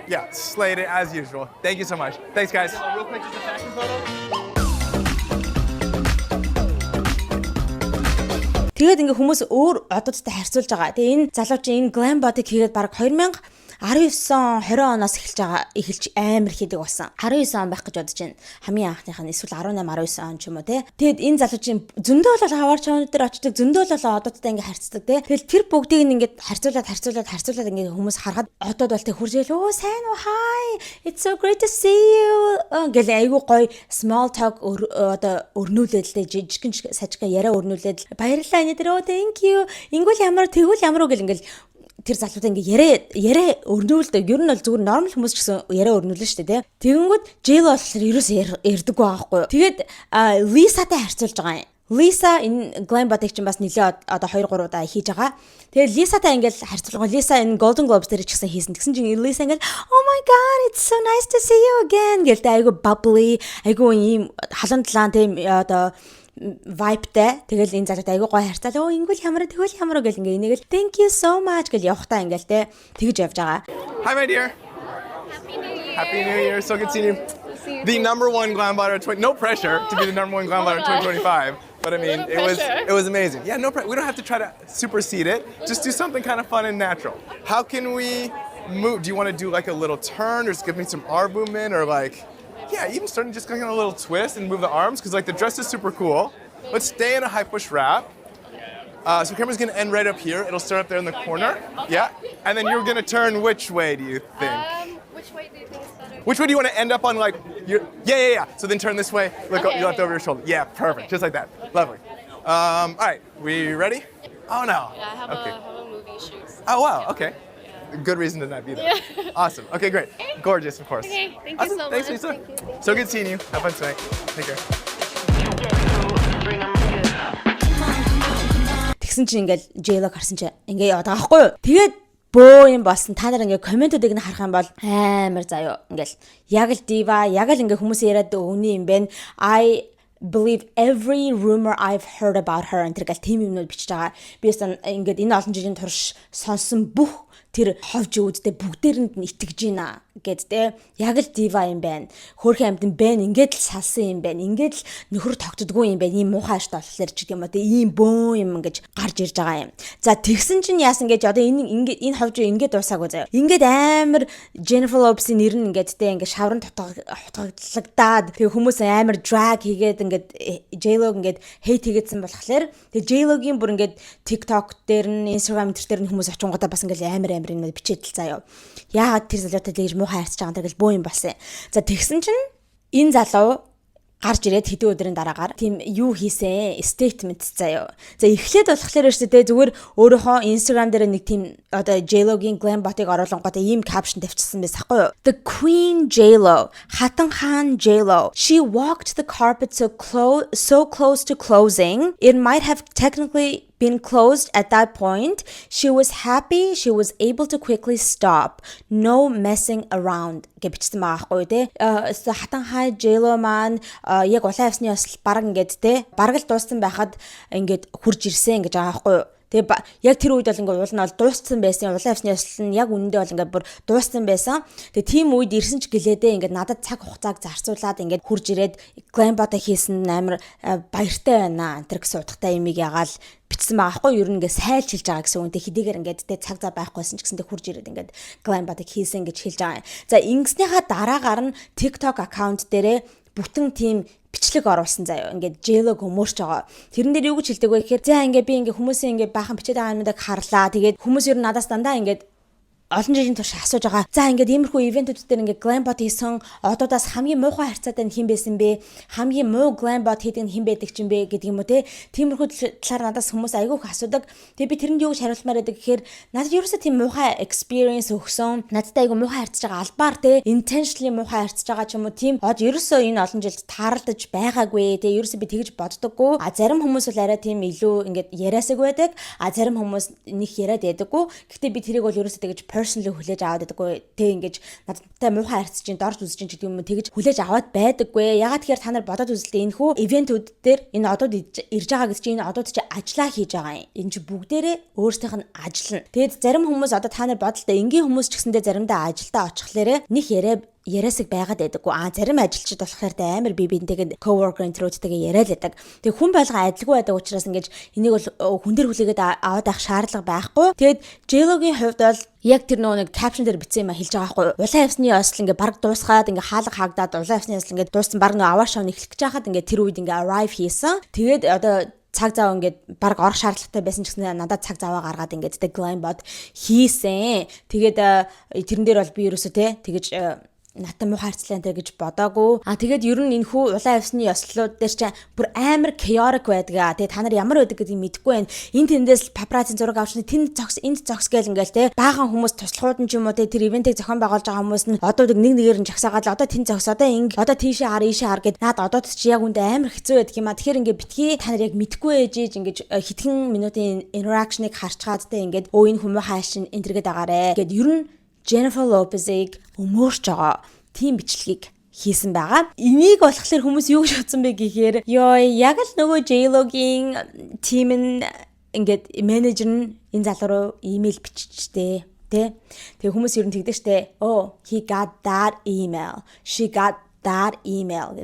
Yeah, slayed it as usual. Thank you so much. Thanks guys. Real quick, just a fashion photo. Тэгээд ингээ хүмүүс өөр одуудтай харьцуулж байгаа. Тэгээ энэ залуу чинь энэ glam bot-ыг хийгээд баг 2019 20 оноос эхэлж амар хийдэг болсон. 19 он байх гэж бодож байна. Хамгийн анхных нь эсвэл 18 19 он ч юм уу те. Тэгэд энэ залуу чинь зөндөө л хавар чонод дээр очдог, зөндөө л одуудтай ингээ харьцдаг те. Тэгэл тэр бүгдийг ингээ харьцуулаад ингээ хүмүүс харахад одууд бол тэг хуржээл оо сайн уу hi it's so great to see you гэл айгуу гоё small talk одоо өрнүүлээд л жижигхэн сажигхан яриа өрнүүлээд баярлалаа энэ дээр оо thank you ингүүл ямар тэгвэл ямар уу гэл ингээл тэр залуутай ингээ яриа өрнүүлдэг. Ер нь бол зүгээр нормал хүмүүс ч гэсэн яриа өрнүүлнэ шүү дээ, тий. Тэгэнгүүт J-Lo болохоор ерөөс ярдаггүй байхгүй юу. Тэгээд Lisa-тай харьцуулж байгаа юм. Lisa энэ glam bot-ыг чинь бас нэлээ одоо 2 3 удаа хийж байгаа. Тэгээд Lisa-тай ингээл харьцуулгаа. Lisa энэ Golden Globes дээр ч гэсэн хийсэн. Тэгсэн чинь Lisa ингээл oh my god it's so nice to see you again гэлтэй айгу bubbly айгу ийм халуун талаан тийм одоо vibe-тай. Тэгэл энэ залуутай айгуу гоё харьцаал. Оо ингүүл ямар тэгвэл ямар гэл ингээ энийг л thank you so much гэл явахтаа ингээл те тэгж явж байгаа. Hi my dear. Happy New Year. Happy New Year. So good seeing you. The #1 glam bot of no pressure to be the #1 glam bot of 2025. But I mean, it was amazing. Yeah, no pressure. We don't have to try to supersede it. Just do something kind of fun and natural. How can we move? Do you want to do like a little turn or just give me some arm movement or like yeah, even starting just going on a little twist and move the arms because like the dress is super cool. Let's stay in a high push wrap. So camera's gonna end right up here. It'll start up there in the corner. Okay. Yeah, and then you're gonna turn which way do you think? Which way do you think is better? Which way do you want to end up on? Like, yeah. So then turn this way. Look, Okay, you left okay. over your shoulder. Yeah, perfect. Just like that. Lovely. All right, we ready? Oh no. Yeah, I have a movie shoot. Oh wow. Okay. Good reason to not be there. Awesome. Okay, great. Gorgeous, of course. Okay, thank you Awesome. so Thanks, much. Lisa. Thank you. So good seeing you. Have fun tonight. Take care. Тэгсэн чинь ингээл J-Lo харсан чинь ингээ яваад байгаа байхгүй юу? Тэгээд бөө юм болсон. Та нар ингээ комментүүдийг нь харах юм бол амар заяо. Ингээл яг л diva, яг л ингээ хүмүүс яриад өгний юм бэ. I believe every rumor I've heard about her энэ гэл тим юмнууд бичиж байгаа. Би ингээд энэ олон жилийн турш сонсон бүх тэр ховж үүдтэй бүгдээрэнд нь итгэж гинэ гэд тэ яг л diva юм байна. Хөөрхөн амьд байна. Ингээд л салсан юм байна. Ингээд л нөхөр тогтдгүй юм байна. Ийм муухай аштай болохоор ч гэх юм уу тэ ийм бөөн юм ингэж гарч ирж байгаа юм. За тэгсэн чинь яасан гэж одоо энэ ховж ингээд дуусаагүй заяа. Ингээд амар Jennifer Lopez-ийн нэр нь ингээд тэ ингээд шаврын тутаглагдаад тэг хүмүүс амар drag хийгээд ингээд J-Lo ингээд hate хийгээдсэн болохоор тэг J-Lo-гийн бүр ингээд TikTok дээр нь Instagram дээр нь хүмүүс очингуудаа бас ингээд амар юм бичээд л заяа. Яагаад тэр залуутай тэгж муухай харьцаж байгаа юм бөө юм болсон. За тэгсэн чинь энэ залуу гарч ирээд хэдэн өдрийн дараагаар тийм юу хийсэн statement заяа. За эхлээд болохоор өштэй зүгээр өөрийнхөө Instagram дээр нэг тийм одоо J-Lo-гийн glam bot-ыг оруулангуудаа ийм caption тавьчихсан байсан байхгүй юу? The Queen J-Lo, Хатан хаан J-Lo. She walked the carpet so close to closing. It might have technically been closed at that point. She was happy she was able to quickly stop. No messing around. Гэвчсэн байгаа байхгүй тий. Хатан хаан J-Lo маань яг улаан авсны бас бараг ингээд тий. Бараг л дууссан байхад ингээд хурж ирсэн гэж байгаа байхгүй юу? Тэгээ яг тэр үед бол ингээд уул нь бол дууссан байсан. Улаан авсны ясл нь яг үнэндээ бол ингээд бүр дууссан байсан. Тэгээ тийм үед ирсэн ч гэлээдээ ингээд надад цаг хугацааг зарцуулаад ингээд хурж ирээд glam bot хийсэн амар баяртай байна. Тэр гэсэн утгатай имийг ягаал бичсэн байгаа хгүй юу? Ер нь ингээд сайлчилж байгаа гэсэн үнтэй хэдийгээр ингээд тэ цаг зав байхгүйсэн ч гэсэн тэ хурж ирээд ингээд glam bot хийсэн гэж хэлж байгаа. За ингэснийхаа дараагаар нь TikTok аккаунт дээрээ бүтэн тийм бичлэг оруулсан заяа. Ингээд J-Lo өмөрч байгаа. Тэрэн дээр юу гэж хэлдэг вэ гэхээр за ингээд би ингээд хүмүүсийн ингээд баахан бичээд байгаа юмдаг харлаа. Тэгээд хүмүүс ер нь надаас дандаа ингээд олон жилийн турш асууж байгаа. За ингээд иймэрхүү ивентүүд дээр ингээд glam bot хийсэн одоодаас хамгийн муухай харьцаатай нь хэн байсан бэ? Хамгийн муу glam bot хийдэг нь хэн байдаг ч юм бэ гэдэг юм уу те. Тиймэрхүү талаар надаас хүмүүс айгүй их асуудаг. Тэгээ би тэрэнд юу гэж хариулмаар байдаг гэхээр надад ерөөсөө тийм муухай experience өгсөн. Надтай айгүй муухай харьцаж байгаа албаар те. Intentionally муухай харьцаж байгаа ч юм уу тийм. Ерөөсөө энэ олон жилд таарлаж байгаагүй те. Ерөөсөө би тэгж боддоггүй. Зарим хүмүүс бол арай тийм илүү ингээд яриасаг байдаг. Зарим хүмүүс нэг яриад байдаггүй. Гэхдээ би тэрийг бол ерөөсөө тэгж personally хүлээж аваад байдаггүй. Тэг ингэж надтай муухай харьцаж чинь дорж үзэж чинь гэдэг юм тэгж хүлээж аваад байдаггүй. Ягаад тэгэхээр та нар бодоод үзлээ энэ хүү ивентүүд дээр энэ одод ирж байгаа гэж чинь энэ одод чи ажиллаа хийж байгаа юм. Энэ чи бүгдээрээ өөрсдийнх нь ажил нь. Тэгэд зарим хүмүүс одоо та нар бодолтой энгийн хүмүүс ч гэсэндээ заримдаа ажилдаа очихлаарэ нэг яриасаг байгаад байдаггүй. Зарим ажилчид болохоор тэ амар би бинтэйгээ coworker энтрүүдтэйгээ яриад байдаг. Тэг хүн болгон адилгүй байдаг учраас ингэж энийг бол хүн дээр хүлээгээд аваад авах шаардлага байхгүй. Тэгэд J-Lo-гийн хувьд бол яг тэр нэг caption дээр бичсэн юм хэлж байгаа байхгүй. Улаан авсны ясл ингээ баг дуусгаад ингээ хаалга хаагдаад улаан авсны ясл ингээ дууссан баг нөө аваа шоу эхлэх гэж хахад ингээ тэр үед ингээ arrive хийсэн. Тэгээд одоо цаг зав ингээд баг орох шаардлагатай байсан ч гэсэн надад цаг заваа гаргаад ингээд тэ glam bot хийсэн. Тэгээд тэрэн дээр бол би ерөөсөө тэгэж натан муу харьцлаантай гэж бодоагүй. Тэгээд ер нь энэ хүү улаан авсны ёслолууд дээр чинь бүр амар chaotic байдаг. Тэгээд та нар ямар байдаг гэдгийг мэдэхгүй байна. Энэ тэндээс папарацци зураг авч тэнд зогс энд зогс гэл ингээл баахан хүмүүс туслахууд нь ч юм уу тэр ивентийг зохион байгуулж байгаа хүмүүс нь одоо нэг нэгээр нь жагсаагаад одоо тэнд зогс одоо одоо тийшээ хар ийшээ хар гэд наад одоо ч яг үндэ амар хэцүү байдаг юм а. Тэгэхээр ингээ битгий та нар яг мэдэхгүй ээжиж ингээ хитгэн минутын interactionыг харчгаад ингээд энэ хүмүүс хаашин энтергээд агаарэ гэд ер нь Jennifer Lopez-ийг өмөрч байгаа тийм бичлэгийг хийсэн байгаа. Энийг болохоор хүмүүс юу гэж бодсон бэ гэхээр яг л нөгөө J-Lo-гийн тим нь ингээд менежер нь энэ залуу руу имэйл биччихтэй тий. Тэгээ хүмүүс ер нь тэгдэг штэ. Oh, he got that email. She got that email.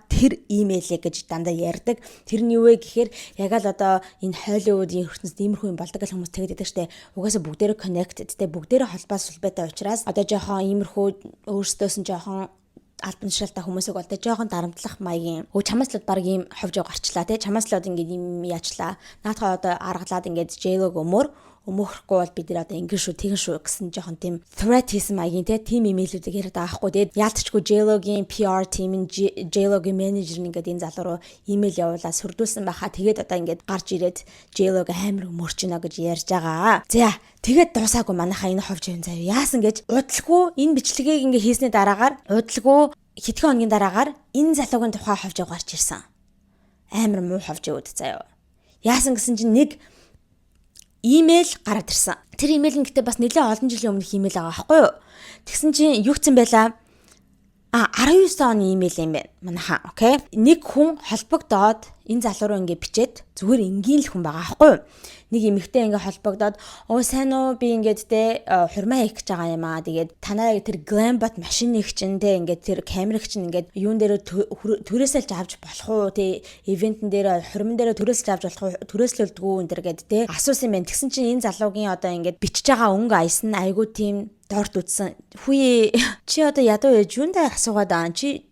Тэр имэйлээ гэж дандаа ярьдаг. Тэр нь юу вэ гэхээр яг л одоо энэ Hollywood-ийн ертөнцид иймэрхүү юм болдог гэх хүмүүс тэгдэг штэ. Угаасаа бүгдээрээ connected те бүгдээрээ холбоо сүлбэтэй учраас одоо жоохон иймэрхүү өөрсдөөс нь жоохон альбан шалтай хүмүүсийг бол тэ жоохон дарамтлах маягийн чамаас л баг ийм ховжоо гарчлаа те чамаас л ингээд ийм яачлаа наатахаа одоо аргалаад ингээд J-Lo өмөр өмөхөхгүй бол бид нэр одоо ингэн шүү тэгэн шүү гэсэн жоохон тийм threat хийсэн маягийн тийм имэйлүүдийг яриад байгаа хгүй. Тэгээд яалтчгүй J-Lo-гийн PR team нь J-Lo-гийн менежер нь ингээд энэ залуу руу имэйл явуулаад сүрдүүлсэн байхаа. Тэгээд одоо ингээд гарч ирээд J-Lo-г амар өмөрч гинэ гэж ярьж байгаа. За тэгээд дуусаагүй манайхаа энэ ховж юм заяа. Яасан гэж удалгүй энэ бичлэгийг ингээд хийсний дараагаар удалгүй хэдхэн хоногийн дараагаар энэ залуугийн тухай ховж гарч ирсэн. Амар муу ховж өгд заяа. Яасан гэсэн чинь нэг имэйл гараад ирсэн. Тэр имэйл нь гэтээ бас нэлээд олон жилийн өмнөх имэйл байгаа байхгүй юу? Тэгсэн чинь юу гэсэн байлаа? 19 оны имэйл юм байна. Манайхаа, окей. Нэг хүн холбогдоод энэ залуу руу ингээд бичээд зүгээр энгийн л хүн байгаа байхгүй юу? Нэг эмэгтэй ингээд холбогдоод сайн уу би ингээд хурмаа хийх гэж байгаа юм аа. Тэгээд танаа тэр Glambot машиныг чинь ингээд тэр камерыг чинь ингээд юун дээр төрөөсөлж авч болох уу? Ивентэн дээр хурман дээр төрөөсөлж авч болох уу? Төрөөслөлдгүү энэ төр гэдэг асуусан юм байна. Тэгсэн чинь энэ залуугийн одоо ингээд бичиж байгаа өнгө айсан айгуу тийм дорт үтсэн. Хүй чи одоо ядуу яж юундаа асуугаад аа чи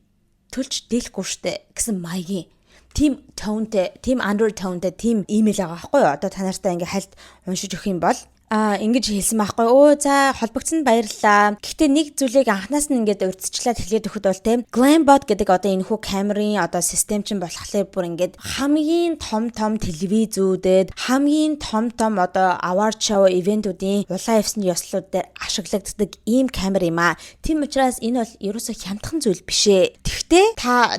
төлж дийлэхгүй штэ гэсэн маягийн team tone-тэй, team undertone-тэй team имэйл байгаа байхгүй юу? Одоо та нартай ингээ хальт уншиж өгөх юм бол ингэж хэлсэн байхгүй юу? За холбогдсонд баярлалаа. Гэхдээ нэг зүйлийг анханаас нь ингээд урьдчилаад хэлээд өгөхөд бол тийм Glambot гэдэг одоо энэ хүү камерын одоо систем чинь болохоор бүр ингээд хамгийн том телевизүүдэд хамгийн том одоо award show ивентүүдийн улаан эвсний ёслолууд дээр ашиглагддаг ийм камер юм аа. Тийм учраас энэ бол ерөөсөө хямдхан зүйл биш ээ. Тэгвэл та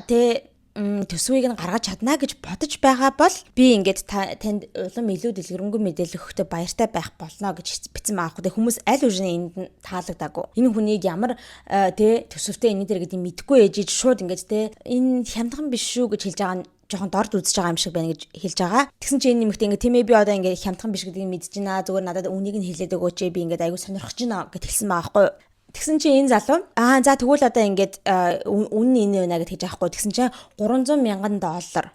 төсвийг нь гаргаж чадна гэж бодож байгаа бол би ингээд танд улам илүү дэлгэрэнгүй мэдээлэл өгөхдөө баяртай байх болно гэж бичсэн байгаа хэрэг. Хүмүүс аль үжиний энд таалагдаагүй. Энэ хүнийг ямар төсөвтэй энэ дээр гэдэг мэдгүй ээжиж шууд ингээд энэ хямдхан биш шүү гэж хэлж байгаа нь жоохон дорд үзэж байгаа юм шиг байна гэж хэлж байгаа. Тэгсэн чинь энэ нэмэгтэй ингээд тийм ээ би одоо ингээд хямдхан биш гэдгийг мэдэж байна. Зүгээр надад үнийг нь хэлээд өгөөч би ингээд аягүй сонирхож байна гэж хэлсэн байгаа байхгүй юу? Тэгсэн чинь энэ залуу за тэгвэл одоо ингээд үнэн энэ байна гэж хэлж байхгүй. Тэгсэн чинь $300,000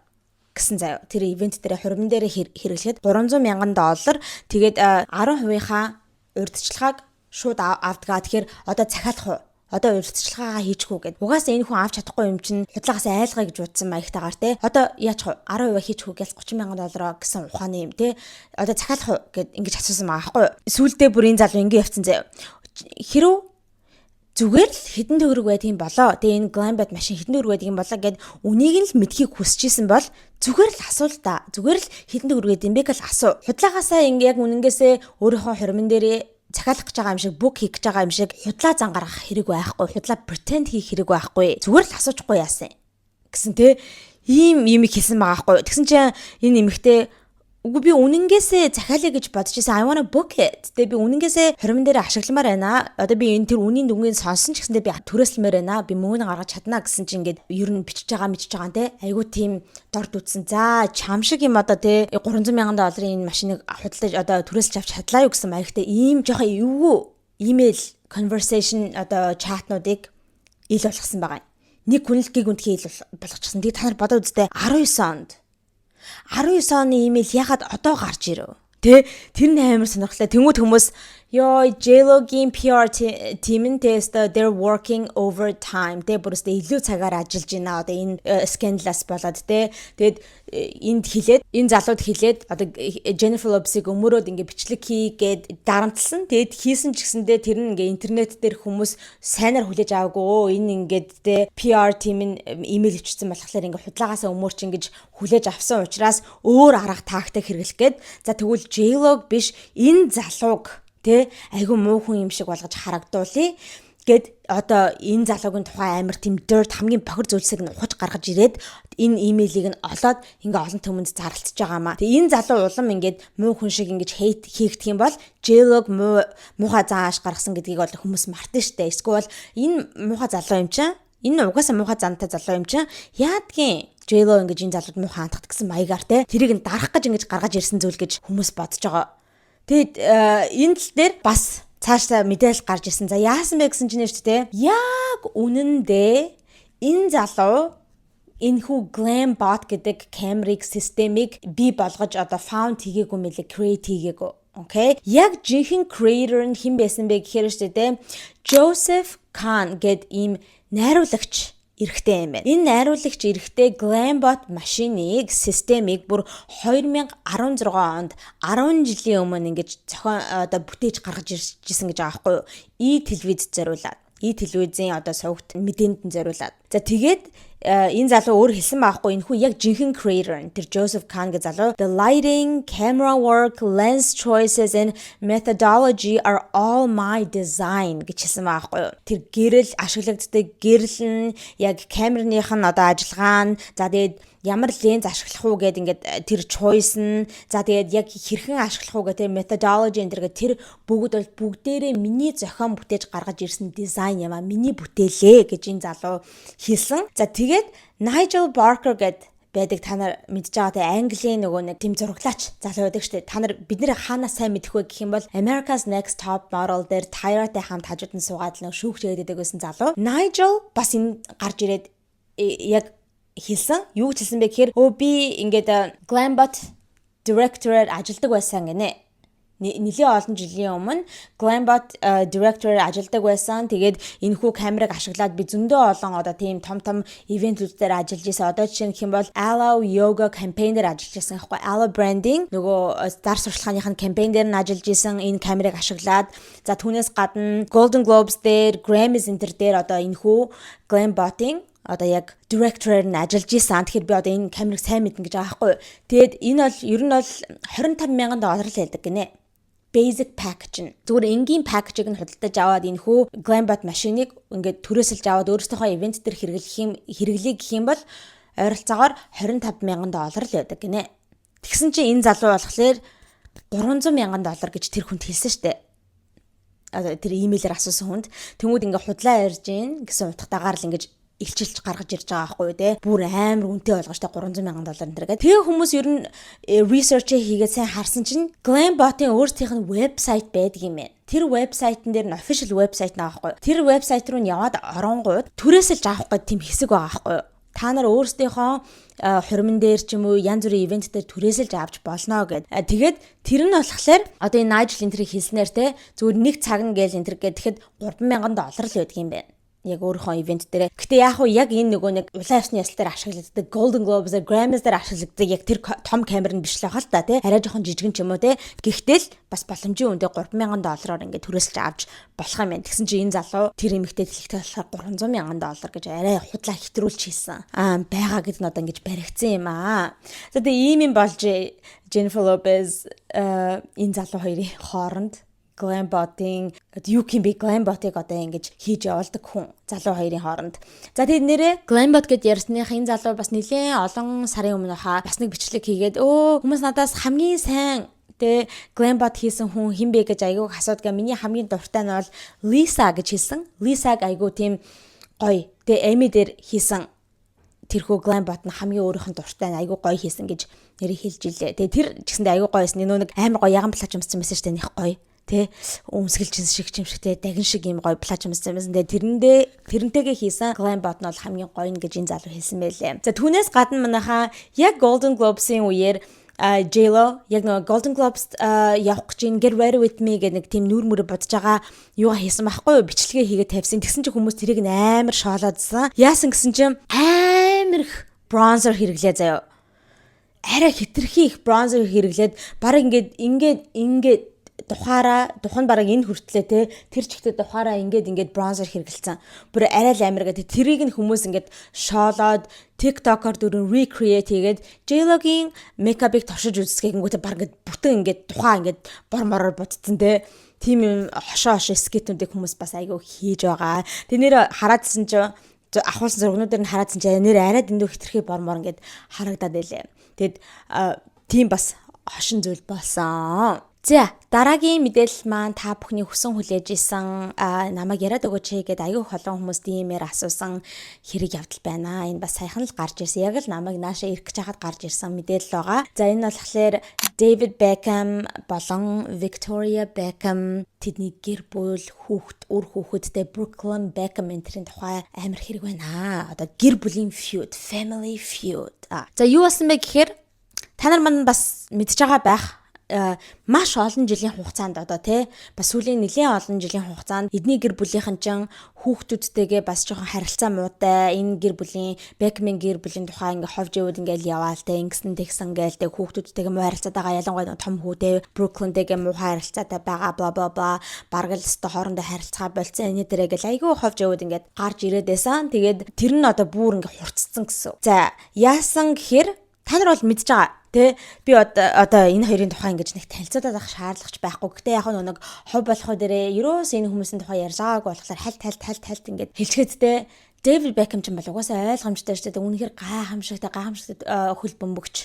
гэсэн заяа. Тэр ивент дээр хурим дээр хэрэглэхэд $300,000 тэгээд 10%-ийнхаа урьдчилгааг шууд авдгаа. Тэгэхээр одоо захиалах уу? Одоо урьдчилгаагаа хийчихүү гэд. Угаасаа энэ хүн авч чадахгүй юм чинь худлаагаас айлгая гэж бодсон маягтайгаар те. Одоо яачих вэ? 10% хийчихүү гэж $30,000 гэсэн ухааны юм те. Одоо захиалах уу гэд ингэж асуусан байгаа байхгүй юу? Сүүлдээ бүр энэ залуу ингэ явцсан заяа. Хэрв зүгээр л хэдэн төгрөг байдгийн болоо. Тэгээ энэ Glambot машин хэдэн төгрөг байдгийн болоо гэд үнийг нь л мэдхийг хүсчихсэн бол зүгээр л асуул та. Зүгээр л хэдэн төгрөг байд юм бэ гэж асуу. Худлаагаасаа ингэ яг үнэнгээсээ өөрийнхөө хурмын дээрээ захиалах гэж байгаа юм шиг бук хийх гэж байгаа юм шиг худлаа зан гаргах хэрэг байхгүй. Худлаа pretend хийх хэрэг байхгүй. Зүгээр л асуучгүй яасан гэсэн те ийм юм хийсэн байгаа байхгүй. Тэгсэн чинь энэ нэмэгтэй үгүй би үнэнгээсээ захиалъя гэж бодож байсан. I wanna book it. Тэгээ би үнэнгээсээ хурмын дээр ашигламаар байна. Одоо би энэ тэр үнийн дүнгийн сонсон ч гэсэндээ би төрөөслмээр байна. Би мөнгөний гаргаж чадна гэсэн чинь ингээд ер нь бичиж байгаа те. Айгуу тийм дорд үтсэн. За чам шиг юм одоо те $300,000 энэ машиныг худалдаж одоо төрөөсч авч чадлаа юу гэсэн маягтай ийм жоохон эвгүй email conversation одоо чатнуудыг ил болгосон байгаа. Нэг хүн л гиг үндхий ил болгочихсон. Тэгээ та нар бодоод үзтээ 19 оны имэйл ягаад одоо гарч ирв? Тэр нь амар сонирхолтой. Тэнгүүд хүмүүс ёо J-Lo-гийн PR team нь they're working overtime. Тэ бүрстэ илүү цагаар ажиллаж байна. Одоо энэ scandalous болоод тэгээд энд хилээд энэ залууд хилээд одоо Jennifer Lopez-ийг өмөрөөд ингээ бичлэг хийгээд дарамтлсан. Тэгээд хийсэн ч гэсэндээ тэр нь ингээ интернет дээр хүмүүс сайнаар хүлээж аваагүй. Энэ ингээд PR team нь имэйл өвчсөн болохоор ингээ худлаагаасаа өмөрч ингэж хүлээж авсан учраас өөр арга тактик хэрэглэх гээд за тэгвэл J-Lo биш энэ залууг айгу муу хүн юм шиг болгож харагдуулъя гэд одоо энэ залуугийн тухай амар тийм dirt хамгийн бохир зүйлсийг нь ухаж гаргаж ирээд энэ имэйлийг нь олоод ингээ олон түмэнд зарлцж байгаамаа. Тэгээ энэ залуу улам ингээд муу хүн шиг ингэж hate хийгдэх юм бол J-Lo муухай зааш гаргасан гэдгийг бол хүмүүс мартна штэ. Эсвэл энэ муухай залуу юм чинь энэ угаасаа муухай зантай залуу юм чинь яадгийн J-Lo ингэж энэ залууд муухай хандхад гэсэн маягаар тэрийг нь дарах гэж ингэж гаргаж ирсэн зүйл гэж хүмүүс бодож байгаа. Тэгэд энэ тал дээр бас цаашдаа мэдээлэл гарч ирсэн. За яасан бэ гэсэн чинь нэрчтэй. Яг үнэндээ энэ залуу энэхүү Glambot гэдэг камерыг системийг бий болгож одоо found хийгээгүй мэлээ, create хийгээгүй. Окей. Яг жинхэнэ creator нь хэн байсан бэ гэхээр штэ Joseph Kahn гэд ийм найруулагч эрхтэй юм байна. Энэ найруулагч эрхтэй Glambot машиныг системийг бүр 2016 онд 10 жилийн өмнө ингэж зохион бүтээж гаргаж ирсэн гэж байгаа байхгүй юу? E-телевизэд зориулаад. E-телевизийн сувагт мэдээнд зориулаад. За тэгээд энэ залуу өөр хэлсэн байхгүй энэ хүн яг жинхэнэ creator тэр Joseph Kahn гэж залуу the lighting, camera work, lens choices and methodology are all my design гэж хэлсэн байхгүй тэр гэрэл ашиглагддаг гэрэл нь яг камерных нь ажиллагаа нь за тэгээд ямар ленз ашиглах уу гэд ингээд тэр choice нь за тэгээд яг хэрхэн ашиглах уу гэх тэр methodology энэ тэр бүгд бол бүгдээрээ миний зохион бүтээж гаргаж ирсэн дизайн юм а миний бүтээлээ гэж энэ залуу хэлсэн. За тэгээд Nigel Barker гэд байдаг та нар мэдж байгаа те Английн нөгөө нэг тэм зураглаач залуу байдаг штэ та нар бид нэр хаанаас сайн мэдэх вэ гэх юм бол America's Next Top Model дээр Tyra-тай хамт хажууд нь суугаад нэг шүүгч гэдэг байсан залуу Nigel бас энэ гарч ирээд яг хэлсэн юу гэж хэлсэн бэ гэхээр би ингээд Glambot director-аар ажилладаг байсан гинэ нэлээд олон жилийн өмнө Glambot director-аар ажилладаг байсан. Тэгээд энэхүү камерыг ашиглаад би зөндөө олон тийм том ивентлүүдээр ажиллаж байсан. Одоо жишээ нь хэм бол Aloe Yoga campaign-дээр ажиллаж байсан гэхгүй. Aloe branding нөгөө зар сурталчилгааных нь campaign-дээр нь ажиллаж байсан энэ камерыг ашиглаад за түүнээс гадна Golden Globes дээр, Grammys энэ дээр энэхүү Glambot-ing яг director-аар нь ажиллаж исэн. Тэгэхээр би энэ камерыг сайн мэднэ гэж байгаа байхгүй. Тэгээд энэ бол ер нь бол $25,000 л байдаг гинэ. Basic package нь. Зүгээр энгийн package-ыг нь худалдаж аваад энэхүү Glambot машиныг ингээд түрээсэлж аваад өөрсдийнхөө ивент дээр хэрэглэе гэх юм бол ойролцоогоор $25,000 л байдаг гинэ. Тэгсэн чинь энэ залуу болохоор $300,000 гэж тэр хүнд хэлсэн штэ. Тэр имэйлээр асуусан хүнд. Тэнгүүд ингээд худлаа ярьж гин гэсэн утгатаагаар л ингээд илчилж гаргаж ирж байгаа байхгүй тий. Бүр амар үнэтэй болгож та $300,000 энэ гэдэг. Тэгээ хүмүүс ер нь research хийгээд сайн харсан чинь Glambot-ийн өөрсдийнх нь вебсайт байдаг юм байна. Тэр вебсайтн дээр нь official website наахгүй. Тэр вебсайт руу нь яваад оронгууд түрээсэлж авах гэдэг тийм хэсэг байгаа байхгүй. Та нар өөрсдийнхөө хурмын дээр ч юм уу янз бүрийн ивент дээр түрээсэлж авч болно гэд. Тэгээд тэр нь болохоор энэ Nigel энтрийг хэлснээр те зүгээр нэг цаг нь гээл энтер гэхэд $3,000 л байдаг юм байна. Яг өөрийнхөө ивент дээр. Гэтэ яг энэ нөгөө нэг улаан ёсны ясал дээр ашиглагддаг Golden Globes, Grammys дээр ашиглагддаг яг тэр том камер нь биш л байгаа л та тий. Арай жоохон жижигэн ч юм уу тий. Гэхдээ л бас боломжийн үндэ $3,000 ингээд түрээсэлж авч болох юм байна. Тэгсэн чинь энэ залуу тэр эмэгтэй дэлгэхтэй болохоор $300,000 гэж арай худлаа хэтрүүлж хийсэн. Байгаа гэдэг нь ингэж баригдсан юм аа. За тэгээ ийм юм болж Jennifer Lopez энэ залуу хоёрын хооронд Glambot-ing Glambot-ыг ингэж хийж явуулдаг хүн залуу хоёрын хооронд. За тэгээд нэрээ Glambot гэд ярьсных энэ залуу бас нэлээд олон сарын өмнө бас нэг бичлэг хийгээд хүмүүс надаас хамгийн сайн Glambot хийсэн хүн хэн бэ гэж айгууг асуудаг. Миний хамгийн дуртай нь бол Lisa гэж хэлсэн. Lisa-г айгуу тийм гоё. Amy дээр хийсэн тэрхүү Glambot нь хамгийн өөрийнх нь дуртай айгуу гоё хийсэн гэж нэрийг хэлж илээ. Тэгээ тэр ч гэсэндээ айгуу гоё байсан. Нэг амар гоё яган плач юмсан байсан шүү дээ. Нэх гоё. Өмсгөл жинс шиг юм шиг дагин шиг юм гоё плач юмсан байсан. Тэрнтэйгээ хийсэн Glambot нь бол хамгийн гоё гэж энэ залуу хэлсэн байлээ. За түүнээс гадна манайхаа яг Golden Globes-ийн үеэр J-Lo яг нэг Golden Globes явах гэж Get Ready With Me гэдэг нэг тийм нүүр мөрө бодож байгаа юугаа хийсэн байхгүй юу? Бичлэгээ хийгээд тавьсан. Тэгсэн чинь хүмүүс тэрийг амар шоолоодсан. Яасан гэсэн чинь амар их bronzer хэрэглээ заяа. Арай хитрхи их bronzer хэрэглээд баг ингээд духан бараг энэ хүртлээ те тэр чигтээ тухаараа ингээд bronzer хэрэгэлсэн. Бүр арай л амар гэдэг. Тэрийг нь хүмүүс ингээд шоолоод TikTok-оор дөрөв recreate хийгээд J-Lo-гийн makeup-ыг туршиж үзсгэнгүүтээ баг ингээд бүтэн ингээд тухайн ингээд бормороор бодцсон те. Тим юм хошоо скетүүдийг хүмүүс бас айгүй хийж байгаа. Тэрнэр хараадсэн чинь ахуулсан зургнуудаар нь хараадсан чинь нэр арай дэндүү хитрхи бормор ингээд харагдаад байлээ. Тэгэд тийм бас хошин зүйл болсон. За дараагийн мэдээлэл маань та бүхний хүсэн хүлээж исэн намайг яриад өгөөч гэдэг аюу холон хүмүүс димээр асуусан хэрэг явдал байна. Энэ бас саяхан л гарч ирсэн. Яг л намайг нааша ирэх гэж хахад гарч ирсэн мэдээлэл байгаа. За энэ болохоор David Beckham болон Victoria Beckham тэдний гэр бүл үр хүүхэдтэй Brooklyn Beckham энтрийн тухай амар хэрэг байна. Одоо гэр бүлийн feud, family feud. За юу болсон бэ гэхээр та нар мань бас мэдж байгаа байх. маш олон жилийн хугацаанд одоо тий бас сүүлийн нэлээд олон жилийн хугацаанд эдний гэр бүлийнхэн чинь хүүхдүүдтэйгээ бас жоохон харилцаа муутай энэ гэр бүлийн Бекмийн гэр бүлийн тухай ингээ ховж ивэд ингээл яваал тий ингэсэн тэгсэн гээл тий хүүхдүүдтэйгээ муу харилцаад байгаа ялангуяа том хүү тий Бруклинтэйгээ муу харилцаатай байгаа бла бла бла бараг л өстө хоорондоо харилцаа болцсон энэ дээрээ гэл айгүй ховж ивэд ингээд гарч ирээд байсан. Тэгээд тэр нь одоо бүр ингээ хурцсан гэсэн. За яасан гэхээр та нар бол мэдж байгаа тий би одоо энэ хоёрын тухай ингэж нэг танилцуулаад авах шаардлагач байхгүй. Гэхдээ яг нэг хов болохоо дээрээ ерөөс энэ хүмүүсийн тухай ярьж байгаагүй болохоор хальт ингэж хэлчихэд Дэвид Бекхэм ч юм бол угаасаа ойлгомжтой шүү дээ. Үнэхээр гайхамшигтай хөл бөмбөгч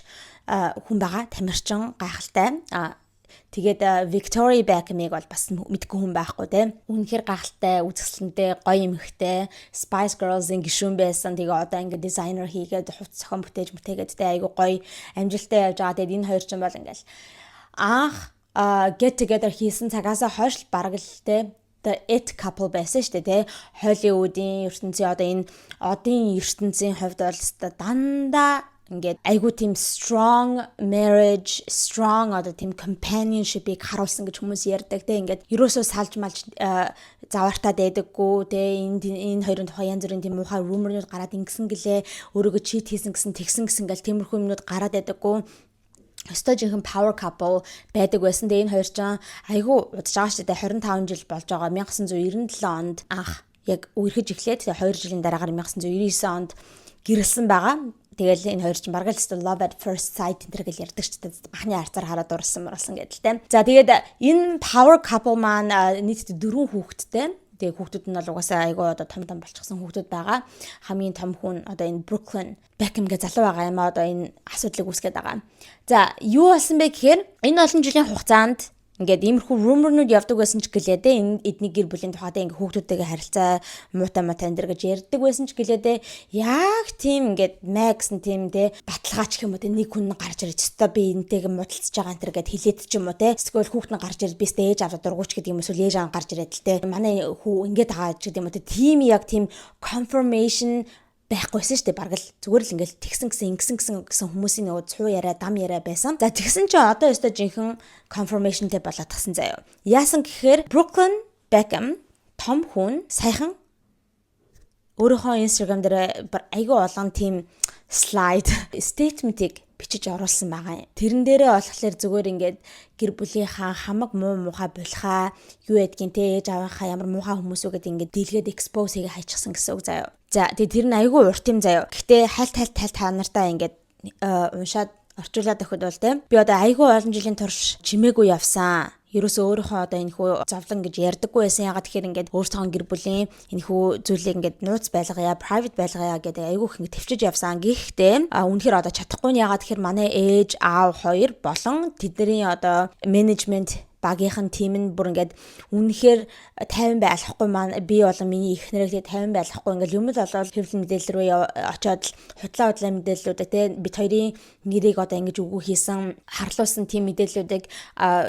хүн байгаа. Тамирчин гайхалтай. Тэгээд Victoria Beckham-ыг бол бас мэдгүй хүн байхгүй те. Үнэхээр гахалтай, үзэсгэлэнтэй, гоё эмэгтэй, Spice Girls-ийн гишүүн байсан. Тэгээ одоо ингээд дизайнер хийгээд хувц зохион бүтээж мөтэйгээд те айгу гоё амжилттай явж байгаа. Тэгээд энэ хоёр ч юм бол ингээд анх get together хийсэн цагаасаа хойш бараг л те the it couple байсан шүү дээ те. Холливуудын ертөнцийн одоо энэ одын ертөнцийн хувьд бол дандаа ингээд айгу тийм strong marriage, strong одоо тийм companionship-ийг харуулсан гэж хүмүүс ярьдаг те. Ингээд ерөөсөө салж малж завартаад байдаггүй те. Энэ хоёрын тухай янз бүрийн тийм муухай rumor-нууд гараад ингэсэн гэлээ, өөрийгөө cheat хийсэн гэсэн тэгсэн гэл тиймэрхүү юмнууд гараад байдаггүй. Өстой жинхэнэ power couple байдаг байсан. Тэгээ энэ хоёр ч айгу удаж байгаа шүү дээ. 25 жил болж байгаа. 1997 онд анх яг үерхэж эхлээд тэгээ 2 жилийн дараагаар 1999 онд гэрэлсэн байгаа. Тэгэл энэ хоёр ч бараг л love at first sight энэ гэж ярьдаг ч гэдэг. Бахны харцаар хараад урсан гэдэл те. За тэгээд энэ power couple маань нийтдээ 4 хүүхэдтэй. Тэгээ хүүхдүүд нь бол угаасаа айгүй одоо том болчихсон хүүхдүүд байгаа. Хамгийн том хүн одоо энэ Brooklyn Beckham гэ залуу байгаа юм а одоо энэ асуудлыг үүсгэж байгаа. За юу болсон бэ гэхээр энэ олон жилийн хугацаанд ингээд иймэрхүү rumor-нууд явдаг байсан ч гэлээдээ энэ эдний гэр бүлийн тухайд ингээд хүүхдүүдтэйгээ харилцаа муутай энэ гэж ярьдаг байсан ч гэлээдээ яг тийм ингээд Max-н тийм те баталгаач юм уу те нэг хүн гарч ирж өстой би энтэйгээ муудалцж байгаа энэ гэд хэлээд ч юм уу те эсвэл хүүхд нь гарч ирж би ээж аваад дургуйч гэдэг юм эсвэл ээж аав гарч ирээд л те манай хүү ингээд байгаа ч гэдэг юм уу те тийм яг тийм confirmation байхгүйсэн шүү дээ. Бараг л зүгээр л ингээл тэгсэн гэсэн хүмүүсийн нөгөө цуу яриа дам яриа байсан. За тэгсэн чинь одоо өстой жинхэнэ confirmationтэй болоод тагсан заяа. Яасан гэхээр Brooklyn Beckham том хүн саяхан өөрийнхөө Instagram дээр айгүй олон тийм slide statement-ийг бичиж оруулсан байгаа юм. Тэрэн дээрээ болохоор зүгээр ингээд гэр бүлийнхаа хамаг муухай булхаа юу гэдгийг те ээж аваахаа ямар муухай хүмүүс үү гэдэг ингээд дийлгээд expose хийгээ хайчихсан гэсэн үг заяа. За тэгээ тэр нь айгүй урт юм заяа. Гэхдээ хальт та нартаа ингээд уншаад орчуулад өгөхөд бол те би одоо айгүй олон жилийн турш чимээгүй явсан. Ерөөсөө өөрийнхөө одоо энэ хүү зовлон гэж ярьдаггүй байсан. Ягаад тэгэхээр ингээд өөрсдөө гэр бүлийн энэ хүү зүйлийг ингээд нууц байлгая, private байлгая гэдэг айгүйх ингээд төвчж явсан. Гэхдээ үнэхээр одоо чадахгүй нь ягаад тэгэхээр манай ээж аав хоёр болон тэдний одоо менежмент багийнхан тим нь бүр ингээд үнэхээр 50 байлахгүй маань би болон миний эхнэрээ 50 байлахгүй ингээд юм л болоод хэвлэл мэдээлэл рүү очиод худлаа мэдээллүүдээ те бид хоёрын нэрийг одоо ингэж үгүй хийсэн харлуулсан тим мэдээллүүдийг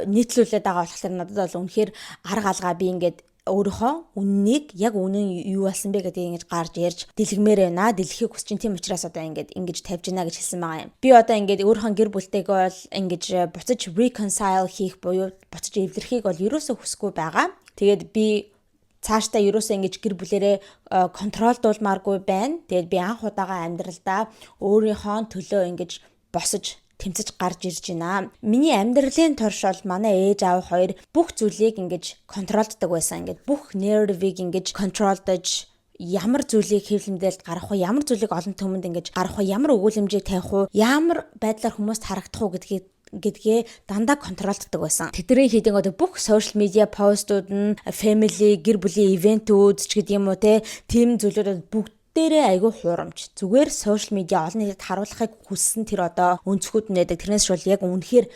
нийтлүүлээд байгаа болохоор надад бол үнэхээр арга алгаа би ингээд өөрийнхөө үннийг яг үнэн юу болсон бэ гэдгийг ингэж гарч ярьж дэлгэмээр байна. Дэлгэхийг хүсэж чинь тийм учраас одоо ингэж тавьж гинэ гэж хэлсэн байгаа юм. Би одоо ингэж өөрийнхөө гэр бүлтэйгээ бол ингэж буцаж reconcile хийх буюу буцаж эвлэрхийг бол ерөөсөө хүсэхгүй байгаа. Тэгээд би цаашдаа ерөөсөө ингэж гэр бүлэрээ контролдуулмааргүй байна. Тэгээд би анх удаага амьдралдаа өөрийнхөө төлөө ингэж босож тэмцэж гарч ирж байна. Миний амьдралын турш бол манай ээж аав хоёр бүх зүйлийг ингэж контролддог байсан. Ингээд бүх нервийг ингэж контролдож ямар зүйлийг хэвлэмдэлд гарах уу, ямар зүйлийг олон түмэнд ингэж гарах уу, ямар өгүүлэмжийг тавих уу, ямар байдлаар хүмүүст харагдах уу гэдгээ дандаа контролддог байсан. Тэдний хийдэг одоо бүх social media постууд нь family, гэр бүлийн ивентүүд ч гэдэг юм уу те, тийм зүйлүүд бүгд дээрээ айгүй хуурамч. Зүгээр social media олон нийтэд харуулахыг хүссэн тэр одоо өнцгүүд нэдэг. Тэрнээс шул яг үнэхээр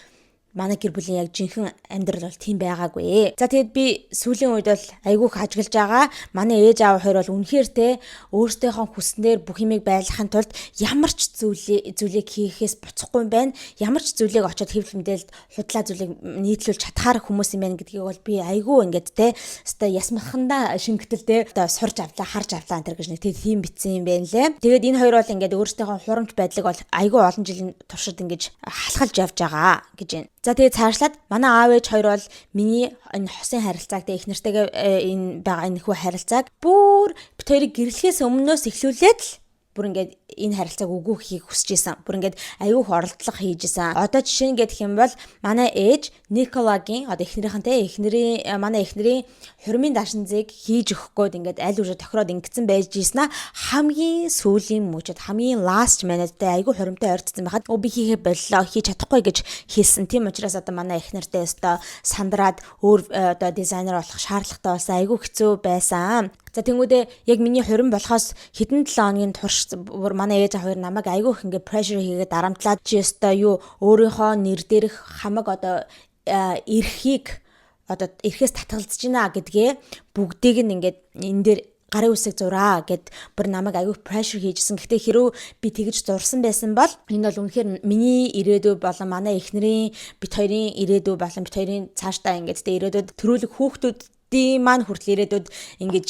манай гэр бүлийн яг жинхэнэ амьдрал бол тийм байгаагүй. За тэгээд би сүүлийн үед бол айгүйх ажиглаж байгаа. Манай ээж аав хоёр бол үнэхээр те өөрсдийнхөө хүснээр бүх юмыг байлгахын тулд ямар ч зүйлийг хийхээс буцахгүй юм байна. Ямар ч зүйлийг очиод хэвлэл мэдээлэлд худлаа зүйлийг нийтлүүлж чадхаар хүмүүс юм байна гэдгийг бол би айгүй ингээд те өстой ясмахандаа шингэтэл те одоо сурж авлаа, харж авлаа энэ гэж нэг тийм битсэн юм байна лээ. Тэгээд энэ хоёр бол ингээд өөрсдийнхөө хурамч байдлыг бол айгүй олон жилийн туршид ингэж халахалж явж байгаа гэж байна. За тэгээ цаашлаад манай аав ээж хоёр бол миний энэ хосын харилцааг тэ их нэртэйгээ энэ байгаа энэ хүү харилцааг бүр бит хоёрыг гэрлэхээс өмнөөс эхлүүлээд л бүр ингээд энэ харилцааг үгүй хийх хүсэж исэн. Бүр ингээд аюух оролдлого хийж исэн. Одоо жишээ нь гэх юм бол манай ээж Николагийн одоо эхнэрийн манай эхнэрийн хурмын дашинзыг хийж өгөх гээд ингээд аль үшээ тохироод ингэсэн байж ийснаа хамгийн сүүлийн мөчөд хамгийн last minute-тэй аюу хуримтай ойрцсон байхад би хийхэ боллоо хийж чадахгүй гэж хэлсэн. Тийм учраас одоо манай эхнэртэй өстой сандраад өөр одоо дизайнер болох шаардлагатай болсон аюу хэцүү байсан. За тэнгүүдээ яг миний хурим болохоос хэдэн 7 хоногийн турш бүр манай ээж хоёр намайг айгүй их ингээ pressure хийгээд дарамтлаад чи өстой юу өөрийнхөө нэр дээрх хамаг одоо эрхийг одоо эрхээс татгалзаж байна гэдгээ бүгдийг нь ингээд энэ дээр гарын үсэг зураа гэд бүр намайг аюу pressure хийжсэн. Гэхдээ хэрв би тэгж зурсан байсан бол энэ бол үнэхээр миний ирээдүй болон манай эхнэрийн бит хоёрын ирээдүй болон бит хоёрын цаашдаа ингээд тэ ирээдүйд төрүүлэх хүүхдүүд маань хүртэл ирээдүйд ингэж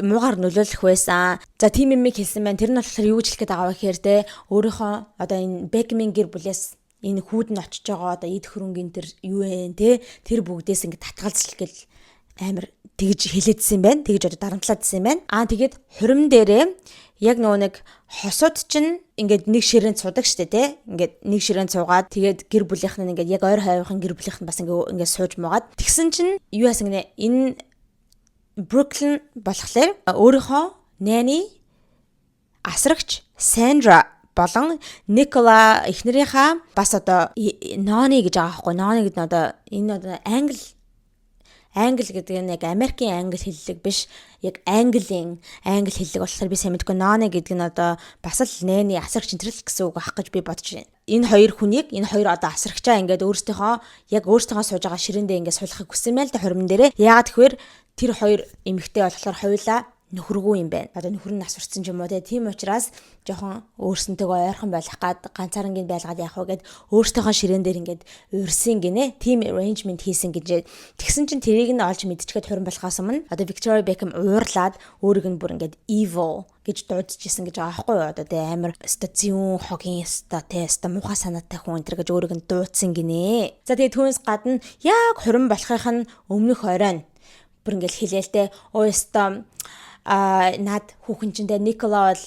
муугар нөлөөлөх байсан. За тийм юм хэлсэн байна. Тэр нь болохоор юу гэж хэлэх гээд байгаа вэ гэхээр те өөрийнхөө одоо энэ Бекмийн гэр бүлээс энэ хүүд нь очиж байгаа одоо эд хөрөнгөний тэр юу вэ те тэр бүгдээс ингэ татгалзах гэл амар тэгж хэлээдсэн байна. Тэгж одоо дарамтлаадсэн байна. Тэгээд хурим дээрээ яг нөгөө нэг хосууд чинь ингээд нэг ширээнд цудаг штэ те. Ингээд нэг ширээнд цуугаад тэгээд гэр бүлийнх нь ингээд яг ойр хавийнхын гэр бүлийнх нь бас ингээд сууж муугаад тэгсэн чинь юу яасан гинэ энэ Brooklyn болохоор өөрийнхөө найны асрагч Sandra болон Никола эхнэрийнхаа бас одоо Нони гэж байгаа байхгүй. Нони гэдэг нь одоо энэ одоо англи гэдэг нь яг Америкийн англи хэллэг биш. Яг англи хэллэг болохоор би сайн мэдгүй. Нони гэдэг нь одоо бас л нэний асрагч энтрэл гэсэн үг ах гэж би бодож байна. Энэ хоёр хүнийг энэ хоёр одоо асрагчаа ингээд өөрсдийнхөө сууж байгаа ширээндээ ингээд суулгахыг хүссэн байл та хурим дээрээ. Яагаад тэгэхээр тэр хоёр эмэгтэй болохоор хоёулаа нөхөргүй юм байна. Одоо нөхөр нь асурсан ч юм уу тийм учраас жоохон өөрсөнтэйгөө ойрхон байх гад ганцаарангийн байлгаад яах вэ гэд өөртөөхөө ширээн дээр ингээд урьсан гинэ. Team arrangement хийсэн гэж. Тэгсэн чинь тэрийг нь олж мэдчихээд хурим болохоос өмнө одоо Victoria Beckham уурлаад өөрийг нь бүр ингээд evil гэж дуудчихсан гэж байгаа байхгүй юу? Одоо тэ амар стацион хогийн тест муухай санаатай хүн энэ гэж өөрийг нь дуудсан гинэ. За тэгээ түүнээс гадна яг хурим болохынх нь өмнөх оройн бүр ингээд хэлээлтэй ууста над хүүхэн чиндээ Никола бол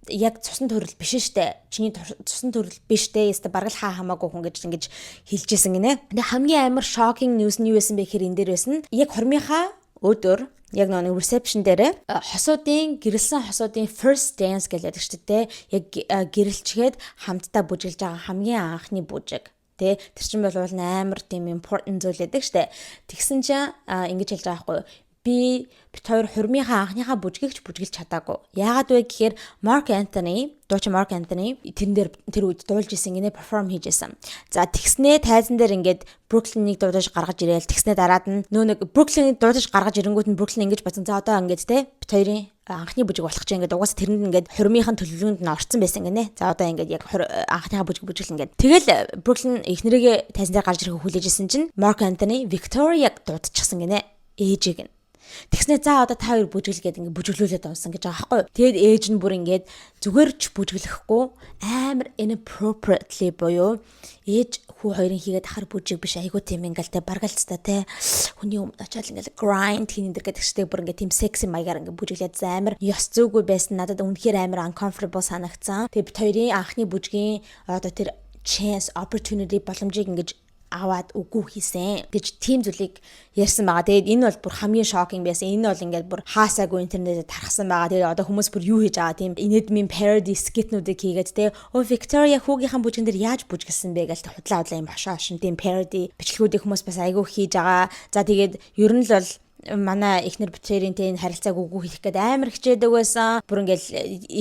яг цусан төрөл биш штэ. Чиний цусан төрөл биш штэ. Яста бараг л хамаагүй хүн гэж ингэж хэлжсэн гинэ. Тэгээ хамгийн амар shocking news нь юу байсан бэ гэхээр энэ дээр байсан. Яг хормынхаа өдөр яг нэг reception дээр гэрэлсэн хосуудын first dance гэдэг штэ. Яг гэрэлчгээд хамтдаа бүжиглж байгаа хамгийн анхны бүжиг. Тэр чинь бол амар тийм important зүйл байдаг штэ. Тэгсэн чинь ингэж хэлж байгаа байхгүй. Би бит хоёр хурмынхаа анхныхаа бүжгийг бүжгэлж чадаагүй. Яагаад вэ гэхээр дуучин Mark Anthony тэрэн дээр тэр үед дуулж исэн гинэ перформ хийж исэн. За тэгснээ тайзан дээр ингээд Brooklyn-ыг дуудаж гаргаж ирээл тэгснээ дараад нь нэг Brooklyn-ыг дуудаж гаргаж ирэнгүүт нь Brooklyn ингэж бодсон. За одоо ингээд те бит хоёрын анхны бүжиг болох чинь ингээд угаасаа тэрэнд ингээд хурмынхаа төлөвлөгөөнд нь орцсон байсан гинэ. За одоо ингээд яг анхныхаа бүжиглэн ингээд. Тэгэл Brooklyn эхнэрийгээ тайзан дээр гарч ирэхийг хүлээж исэн чинь Mark Anthony Victoria-г дуудчихсан гинэ. Ээжийг нь. Тэгснэ за одоо та хоёр бүжиглгээд ингээд бүжиглүүлээд унсан гэж байгаа байхгүй. Тэгээд ээж нь бүр ингээд зүгээрч бүжиглэхгүй амар inappropriately буюу ээж хүү хоёрын хийгээд ахар бүжиг биш айгуу тийм ингээд баргалцтай те хүний өмнө очиад ингээд grind хийн энэ гэдэг чтэй бүр ингээд тийм sexy маягаар ингээд бүжиглээд амар ёс зүйгүй байсан надад үнэхээр амар uncomfortable санагдсан. Тэгээд бит хоёрын анхны бүжгийн одоо тэр chance opportunity боломжийг ингээд аваад үгүй хийсэн гэж тийм зүйлийг ярьсан байгаа. Тэгээд энэ бол бүр хамгийн шокинг байсан. Энэ бол ингээд бүр хаасаагүй интернетээр тархсан байгаа. Тэгээд одоо хүмүүс бүр юу хийж байгаа тийм инэдмийн parody skit-нуудыг хийгээд те Victoria хүүгийнхэн бүжгэн дээр яаж бүжгэлсэн бэ гэж худлаа юм хошин тийм parody бичлэгүүдийг хүмүүс бас айгүй хийж байгаа. За тэгээд ер нь л бол манай эхнэр битэрийн тийм харилцааг үгүй хийх гээд амар хичээдэг байсан. Бүр ингээд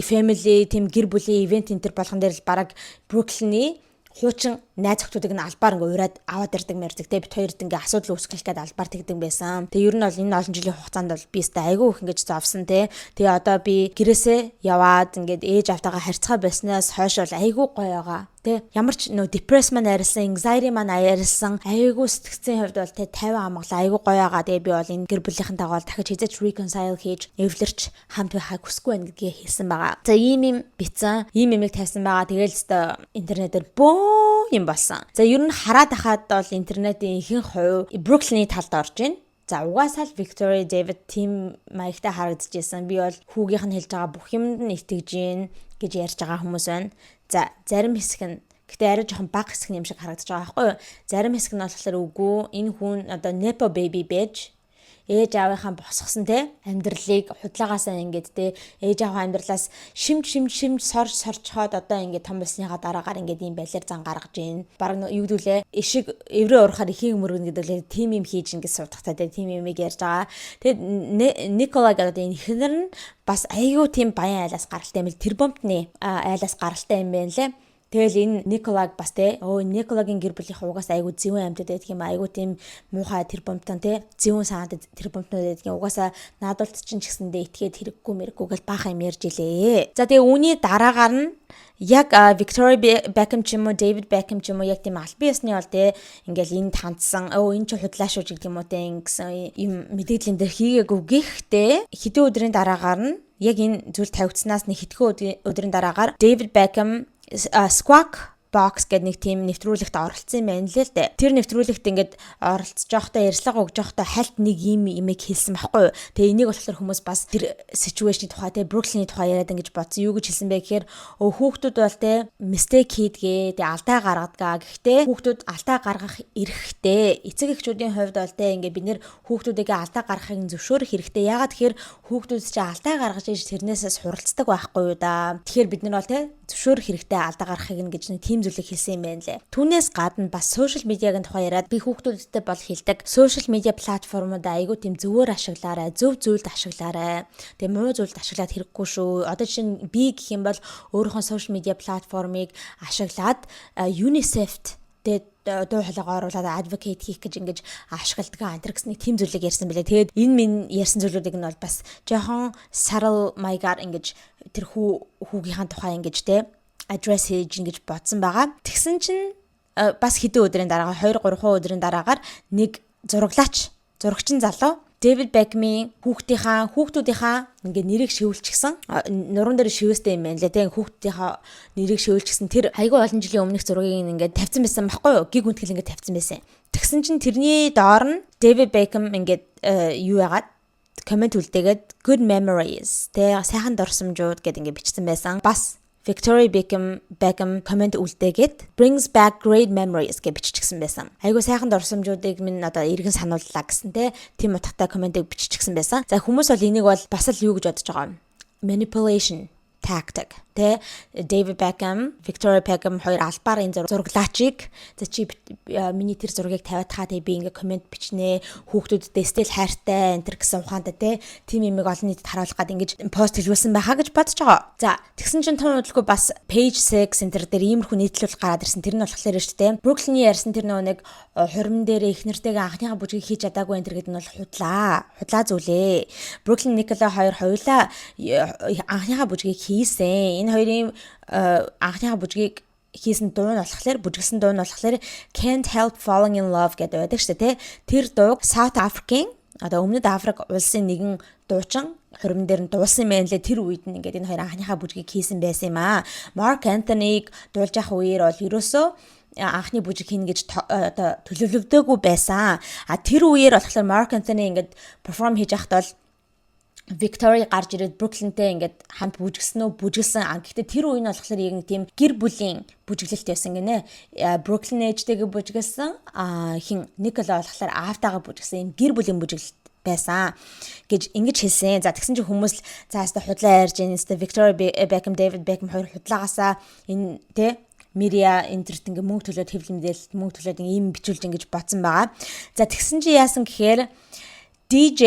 family тийм гэр бүлийн ивент энэ төр болгон дээр л бараг Brooklyn-ийн хуучин найз охтуудыг нь албаар ингээ ураад аваад ирдэг мэрдэг те бит хоёрт ингээ асуудал үүсгэх гээд албаар тэгдэг байсан. Тэгээ ер нь бол энэ олон жилийн хугацаанд бол би өстэй айгүй их ингэж зовсон те. Тэгээ одоо би гэрээсээ яваад ингээд ээж автагаа харьцаа байснаас хойш бол айгүй гоё байгаа. Тэ ямар ч нөө depress маань арилсан, anxiety маань арилсан, айгүй сэтгцийн хувьд бол тэ 50 амгалаа айгүй гоё байгаа. Тэгээ би бол энэ гэр бүлийнхэнтэйгээ бол дахиж хизээч reconcile хийж эвлэрч хамт байхаг хүсэхгүй байна гэдгийг хэлсэн байгаа. За ийм бицэн, ийм юмыг тавьсан байгаа. Тэгээл өстө интернетээр бөө юм болсон. За ер нь хараад ахад бол интернетийн ихэнх хувь Brooklyn-ийн талд орж байна. За угаасаа л Victoria David team маягтай харагдчихсан. Би бол хүүгийнх нь хэлж байгаа бүх юмд нь итгэж гин гэж ярьж байгаа хүмүүс байна. За зарим хэсэг нь гэтээ арай жоохон бага хэсэг юм шиг харагдаж байгаа байхгүй юу? Зарим хэсэг нь болохоор үгүй энэ хүн одоо nepo baby байж ээж аавынхаа босгосон те амьдралыг худлагаасаа ингээд те ээж аавын амьдралаас шимж сорчхоод одоо ингээд том болсныхаа дараагаар ингээд ийм байлаар зан гаргаж ийн. Бараг юу гэдүүлээ ишиг эврээ урахаар ихийг мөргөн гэдэг тим юм хийж ингээд суудахтай те тим юмыг ярьж байгаа. Тэгээд Никола гэдэг энэ ихнэр нь бас айгүй тийм баян айлаас гаралтай юм л тэр бомбтны айлаас гаралтай юм байна лээ. Тэгэл энэ Николаг бас те Николагийн гэр бүлийнх угаас айгүй зөвөн амьтад байдаг юм айгүй тийм муухай тэр бомтон те зөвөн саанд тэр бомтнууд байдаг юм угаасаа наадуулт чинь ч гэсэндээ итгээд хэрэггүй мэрэггүй гэл баахан юм ярьж илээ. За тэгээ үүний дараагаар нь яг Victoria Beckham ч юм уу David Beckham ч юм уу яг тийм албан ёсны бол те ингээл энд хандсан энэ ч худлаа шүү гэдэг юм уу те ингэсэн юм мэдээлэл дээр хийгээгүй гэхдээ хэдэн өдрийн дараагаар нь яг энэ зүйл тавигдсанаас нэг хэдхэн өдрийн дараагаар David Beckham Squawk box гэдэг нэг тийм нэвтрүүлэгт оролцсон юм байна л л дээ. Тэр нэвтрүүлэгт ингээд оролцож байхдаа ярьцлага өгж байхдаа хальт нэг юм имийг хэлсэн байхгүй юу. Тэгээ энийг болохоор хүмүүс бас тэр ситүэйшний тухай те Brooklyn-ийн тухай яриад ингэж бодсон. Юу гэж хэлсэн бэ гэхээр хүүхдүүд бол те mistake хийдгээ, тэгээ алдаа гаргадаг. Гэхдээ хүүхдүүд алдаа гаргах эрхтэй. Эцэг эхчүүдийн хувьд бол те ингээд бид нэр хүүхдүүдээ алдаа гаргахыг зөвшөөрөх хэрэгтэй. Яагаад тэгэхээр хүүхдүүд чинь алдаа гаргаж иж тэрнээсээ суралцдаг байхгүй юу да. Тэгэхээр бид нар бол те зөвшөөрөх хэрэгтэй алдаа гаргахыг гэж нэг тийм зүйлийг хэлсэн юм байна лээ. Түүнээс гадна бас social media-гийн тухай яриад би хүүхдүүдтэй бол хэлдэг. Social media платформуд айгүй тийм зөвөр ашиглаарай, зөв зүйлд ашиглаарай. Тэгээ муу зүйлд ашиглаад хэрэггүй шүү. Одоо чинь би гэх юм бол өөрийнхөө social media платформыг ашиглаад UNICEF-т дуу хоолойгоо оруулаад advocate хийх гэж ингэж ашигладаг антер гэсний тийм зүйлийг ярьсан байлээ. Тэгээд энэ минь ярьсан зүйлүүдийг нь бол бас жоохон subtle маягаар ингэж тэр хүүгийнхаа тухай ингэж те address хийж ингэж бодсон байгаа. Тэгсэн чинь бас хэдэн өдрийн дараа 2-3 өдрийн дараагаар нэг зурагчин залуу David Beckham-ийн хүүхдүүдийнхаа ингээ нэрийг шивүүлчихсэн. Нуруунд дээр шивэстэй юм байна лээ. Тэгээ хүүхдүүдийнхаа нэрийг шивүүлчихсэн. Тэр айгүй олон жилийн өмнөх зургийг ингээ тавьсан байсан байхгүй юу? Гиг үнтгэл ингээ тавьсан байсан. Тэгсэн чинь тэрний доор нь David Beckham ингээ юу яагаад коммент үлдээгээд good memories тэгээ сайхан дурсамжууд гэд ингээ бичсэн байсан. Бас Victoria Beckham коммент үлдээгээд brings back great memories гэж биччихсэн байсан. Айгуу сайхан дурсамжуудыг минь одоо иргэн санууллаа гэсэн тийм утгатай комментыг биччихсэн байсан. За хүмүүс бол энийг бол бас л юу гэж бодож байгаа юм? Manipulation tactic. Тэ David Beckham, Victoria Beckham хоёр албаар энэ зураглаачийг за чи миний тэр зургийг тавиад хаа тэг би ингээ коммент бичнэ хүүхдүүдтэй стил хайртай энэ гэсэн ухаантай тэ тийм юмыг олон нийтэд харуулах гад ингэж пост хийлгүүлсэн байхаа гэж бодож байгаа. За тэгсэн чинь том удалгүй бас page 6 энэ дээр иймэрхүү нийтлэл гараад ирсэн. Тэр нь болохоор шүү дээ. Brooklyn-ийн ярьсан тэр нэг хурим дээр их нэртэйгээ анхныхаа бүжгийг хийж чадаагүй энэ гэдэг нь бол худлаа зүйлээ. Brooklyn Nicola хоёр хоёулаа анхныхаа бүжгийг хийсэн. Энэ хоёрын анхныхаа бүжгийг хийсэн дуу нь бүжгэлсэн дуу нь болохоор Can't Help Falling in Love гэдэг байдаг шүү дээ. Тэр дууг South African одоо өмнөд Африк улсын нэгэн дуучин хурим дээр нь дуулсан юм байна лээ. Тэр үед нь ингээд энэ хоёр анхныхаа бүжгийг хийсэн байсан юм аа. Mark Anthony-г дуулж явах үеэр бол ерөөсөө анхны бүжиг хийнэ гэж одоо төлөвлөгдөөгүй байсан. Тэр үеэр болохоор Mark Anthony ингээд перформ хийж байхад бол Victoria гарч ирээд Brooklyn-тэй ингээд хамт бүжгэлсэн. Гэхдээ тэр үе нь болохоор яг нэг тийм гэр бүлийн бүжиглэлт байсан гинэ. Brooklyn ээжтэйгээ бүжгэлсэн. Хин Nicola болохоор аавтайгаа бүжгэлсэн. Гэр бүлийн бүжиглэлт байсан гэж ингэж хэлсэн. За тэгсэн чинь хүмүүс л заастаа худлаа ярьж энэ Victoria Beckham, David Beckham хоёр худлагаасаа энэ тэ Мирия интернет ингээ мөнгө төлөөд хэвлэл мэдээлэлд мөнгө төлөөд ийм бичүүлж ингэж бодсон байгаа. За тэгсэн чинь яасан гэхээр DJ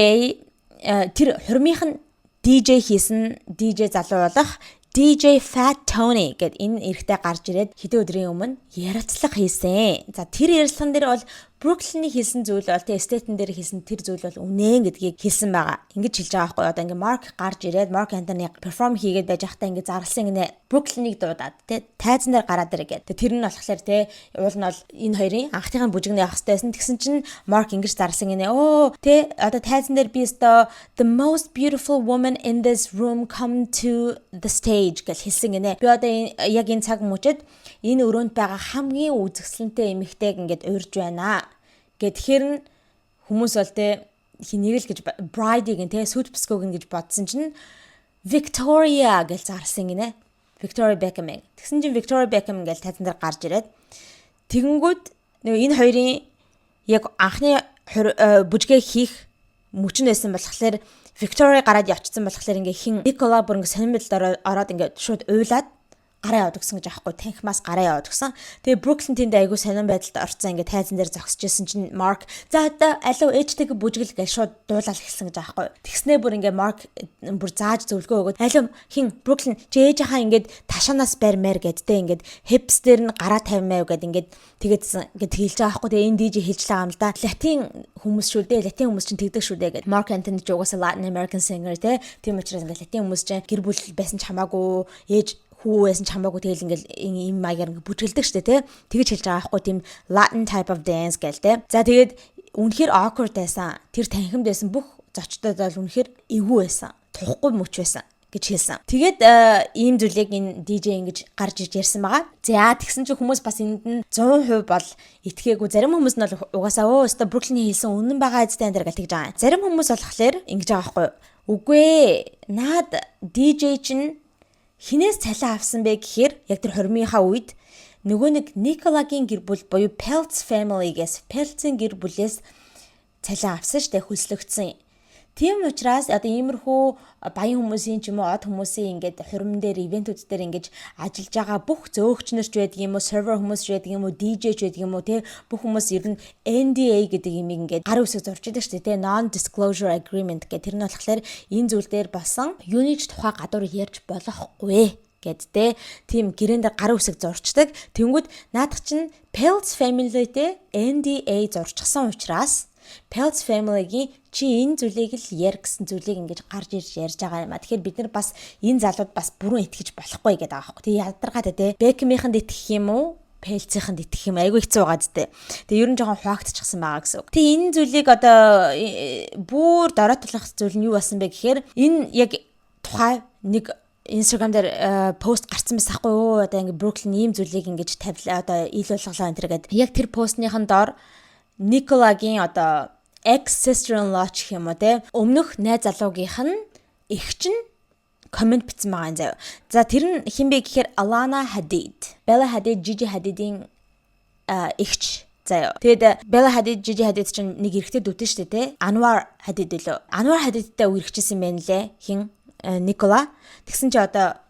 тэр хурмынх нь DJ хийсэн DJ залуу болох DJ Fat Tony гэд энэ эрэгтэй гарч ирээд хэдэн өдрийн өмнө ярилцлага хийсэн. За тэр ярилцлаган дээр бол Brooklyn-ы хэлсэн зүйл бол тэ стейтэн дээр хэлсэн тэр зүйл бол үнэн гэдгийг хэлсэн байгаа. Ингэж хэлж байгаа байхгүй одоо ингээ Mark гарч ирээд Mark Anthony перформ хийгээд байж байхдаа ингээ зарласан гинэ Brooklyn-ыг дуудаад тэ тайзан дээр гараад ирэгээд. Тэр нь болохоор тэ уул нь бол энэ хоёрын анхныхын бүжигнээ явах хэрэгтэйсэн. Тэгсэн чинь Mark ингэж зарласан гинэ. Оо тэ одоо тайзан дээр би өстө the most beautiful woman in this room come to the stage гэж хэлсэн гинэ. Би одоо яг энэ цаг мөчөд энэ өрөөнд байгаа хамгийн үзэсгэлэнтэй эмэгтэйг ингээд урьж байна. Тэгэхээр нь хүмүүс бол тэ хэнийг л гэж bride-ийг тэ сүт псгог гэж бодсон чинь Victoria гэж зарласан гинэ. Victoria Beckham. Тэгсэн чинь Victoria Beckham гэж тайзан дээр гарч ирээд тэгэнгүүт нөгөө энэ хоёрын яг анхны бүжгээ хийх мөчн байсан болохоор Victoria гараад явчихсан болохоор ингээ хин Nicola бүр ингээ сонирм байдлаар ороод ингээ шууд уйлаад гараа яваад өгсөн гэж аахгүй танхимаас гараа яваад өгсөн. Тэгээ Brooklyn тэнд айгу сонирм байдалд орцсон ингээ тайзан дээр зогсчихсэн чинь Mark за одоо алуу ээжтэйг бүжгэл гэж шууд дуулаад хэлсэн гэж аахгүй. Тэгснээ бүр ингээ Mark бүр зааж зөвлөгөө өгөөд алуу хин Brooklyn чи ээжийнхаа ингээд ташаанаас барьмаар гэдтэй ингээд hipster нь гараа тавьмаа гэд ингээд тэгээдсэн ингээд хэлж байгаа аахгүй. Тэгээ энэ DJ хэлж байгаа юм л да. Латин хүмүүс шүү дээ. Латин хүмүүс чинь тэгдэг шүү дээ гэд. Mark Anthony ч угаасаа Latin American singer тийм учраас ингээд латин хүмүүс чинь гэр бүл байсан ч хамаагүй ээж хүү байсан ч хамаагүй тэгэл ингээл ийм маягаар ингээ бүжгэлдэг штэ тий. Тэгэж хэлж байгаа байхгүй тийм Latin type of dance гээл тий. За тэгээд үнэхээр awkward байсан. Тэр танхимд байсан бүх зочдод бол үнэхээр эвгүй байсан. Тухгүй мөч байсан гэж хэлсэн. Тэгээд ийм зүйлийг энэ DJ ингэж гарч иж ярьсан байгаа. За тэгсэн чинь хүмүүс бас энд нь 100% бол итгээгүй. Зарим хүмүүс нь бол угаасаа өстө Brooklyn-ийн хэлсэн үнэн байгаа эзтэй энэ гэж байгаа. Зарим хүмүүс болохоор ингэж байгаа байхгүй. Үгүй ээ. Наад DJ чинь хинээс цалин авсан бэ гэхээр яг тэр хормынхаа үед нөгөө нэг Nicola-гийн гэр бүл буюу Peltz family-гээс Peltz-ийн гэр бүлээс цалин авсан штэ хөслөгдсөн. Тийм учраас одоо иймэрхүү баян хүмүүсийн ч юм уу од хүмүүсийн ингээд хурим дээр ивентүүд дээр ингэж ажиллаж байгаа бүх зөөгчнөрч байдаг юм уу, сервер хүмүүс ч байдаг юм уу, DJ ч байдаг юм уу те бүх хүмүүс ер нь NDA гэдэг юм ингээд гар үсэг зурж байдаг шүү дээ те non disclosure agreement гэх тэр нь болохоор энэ зүйл дээр болсон юуны ч тухай гадуур ярьж болохгүй гэдтэй тийм гэрээнд гар үсэг зурчдаг. Тэнгүүд наадах чинь Peltz family-тэй NDA зурчихсан учраас Peltz family-гийн чи энэ зүйлийг л яар гэсэн зүйлийг ингэж гарч ирж ярьж байгаа юм а. Тэгэхээр бид нар бас энэ залууд бас бүрэн итгэж болохгүй гэдэг байгаа байхгүй. Тэг ядаргаатай те Beckham-ийнхэнд итгэх юм уу? Peltz-ийнхэнд итгэх юм айгүй хэцүү байгаа зү. Тэг ер нь жоохон хуагтчихсан байгаа гэсэн үг. Тэг энэ зүйлийг одоо бүр дороотлох зүйл нь юу болсон бэ гэхээр энэ яг тухай нэг Instagram дээр пост гарсан байсан хгүй юу? Одоо ингэ Brooklyn ийм зүйлийг ингэж тавилаа одоо ил болголоо энэ гэдэг. Яг тэр постныхан доор Nicola-гийн одоо ex sister-in-law гэх юм уу те өмнөх найз залуугийнх нь эгч нь комент бичсэн байгаа юм заяа. За тэр нь хэн бэ гэхээр Alana Hadid. Bella Hadid, Gigi Hadid-ийн эгч заяа. Тэгэд Bella Hadid, Gigi Hadid чинь нэг эрэгтэй дүүтэн штэ те. Anwar Hadid лөө. Anwar Hadid-тэй үргэлжсэн юм лээ. Хин Nicola. Тэгсэн чи одоо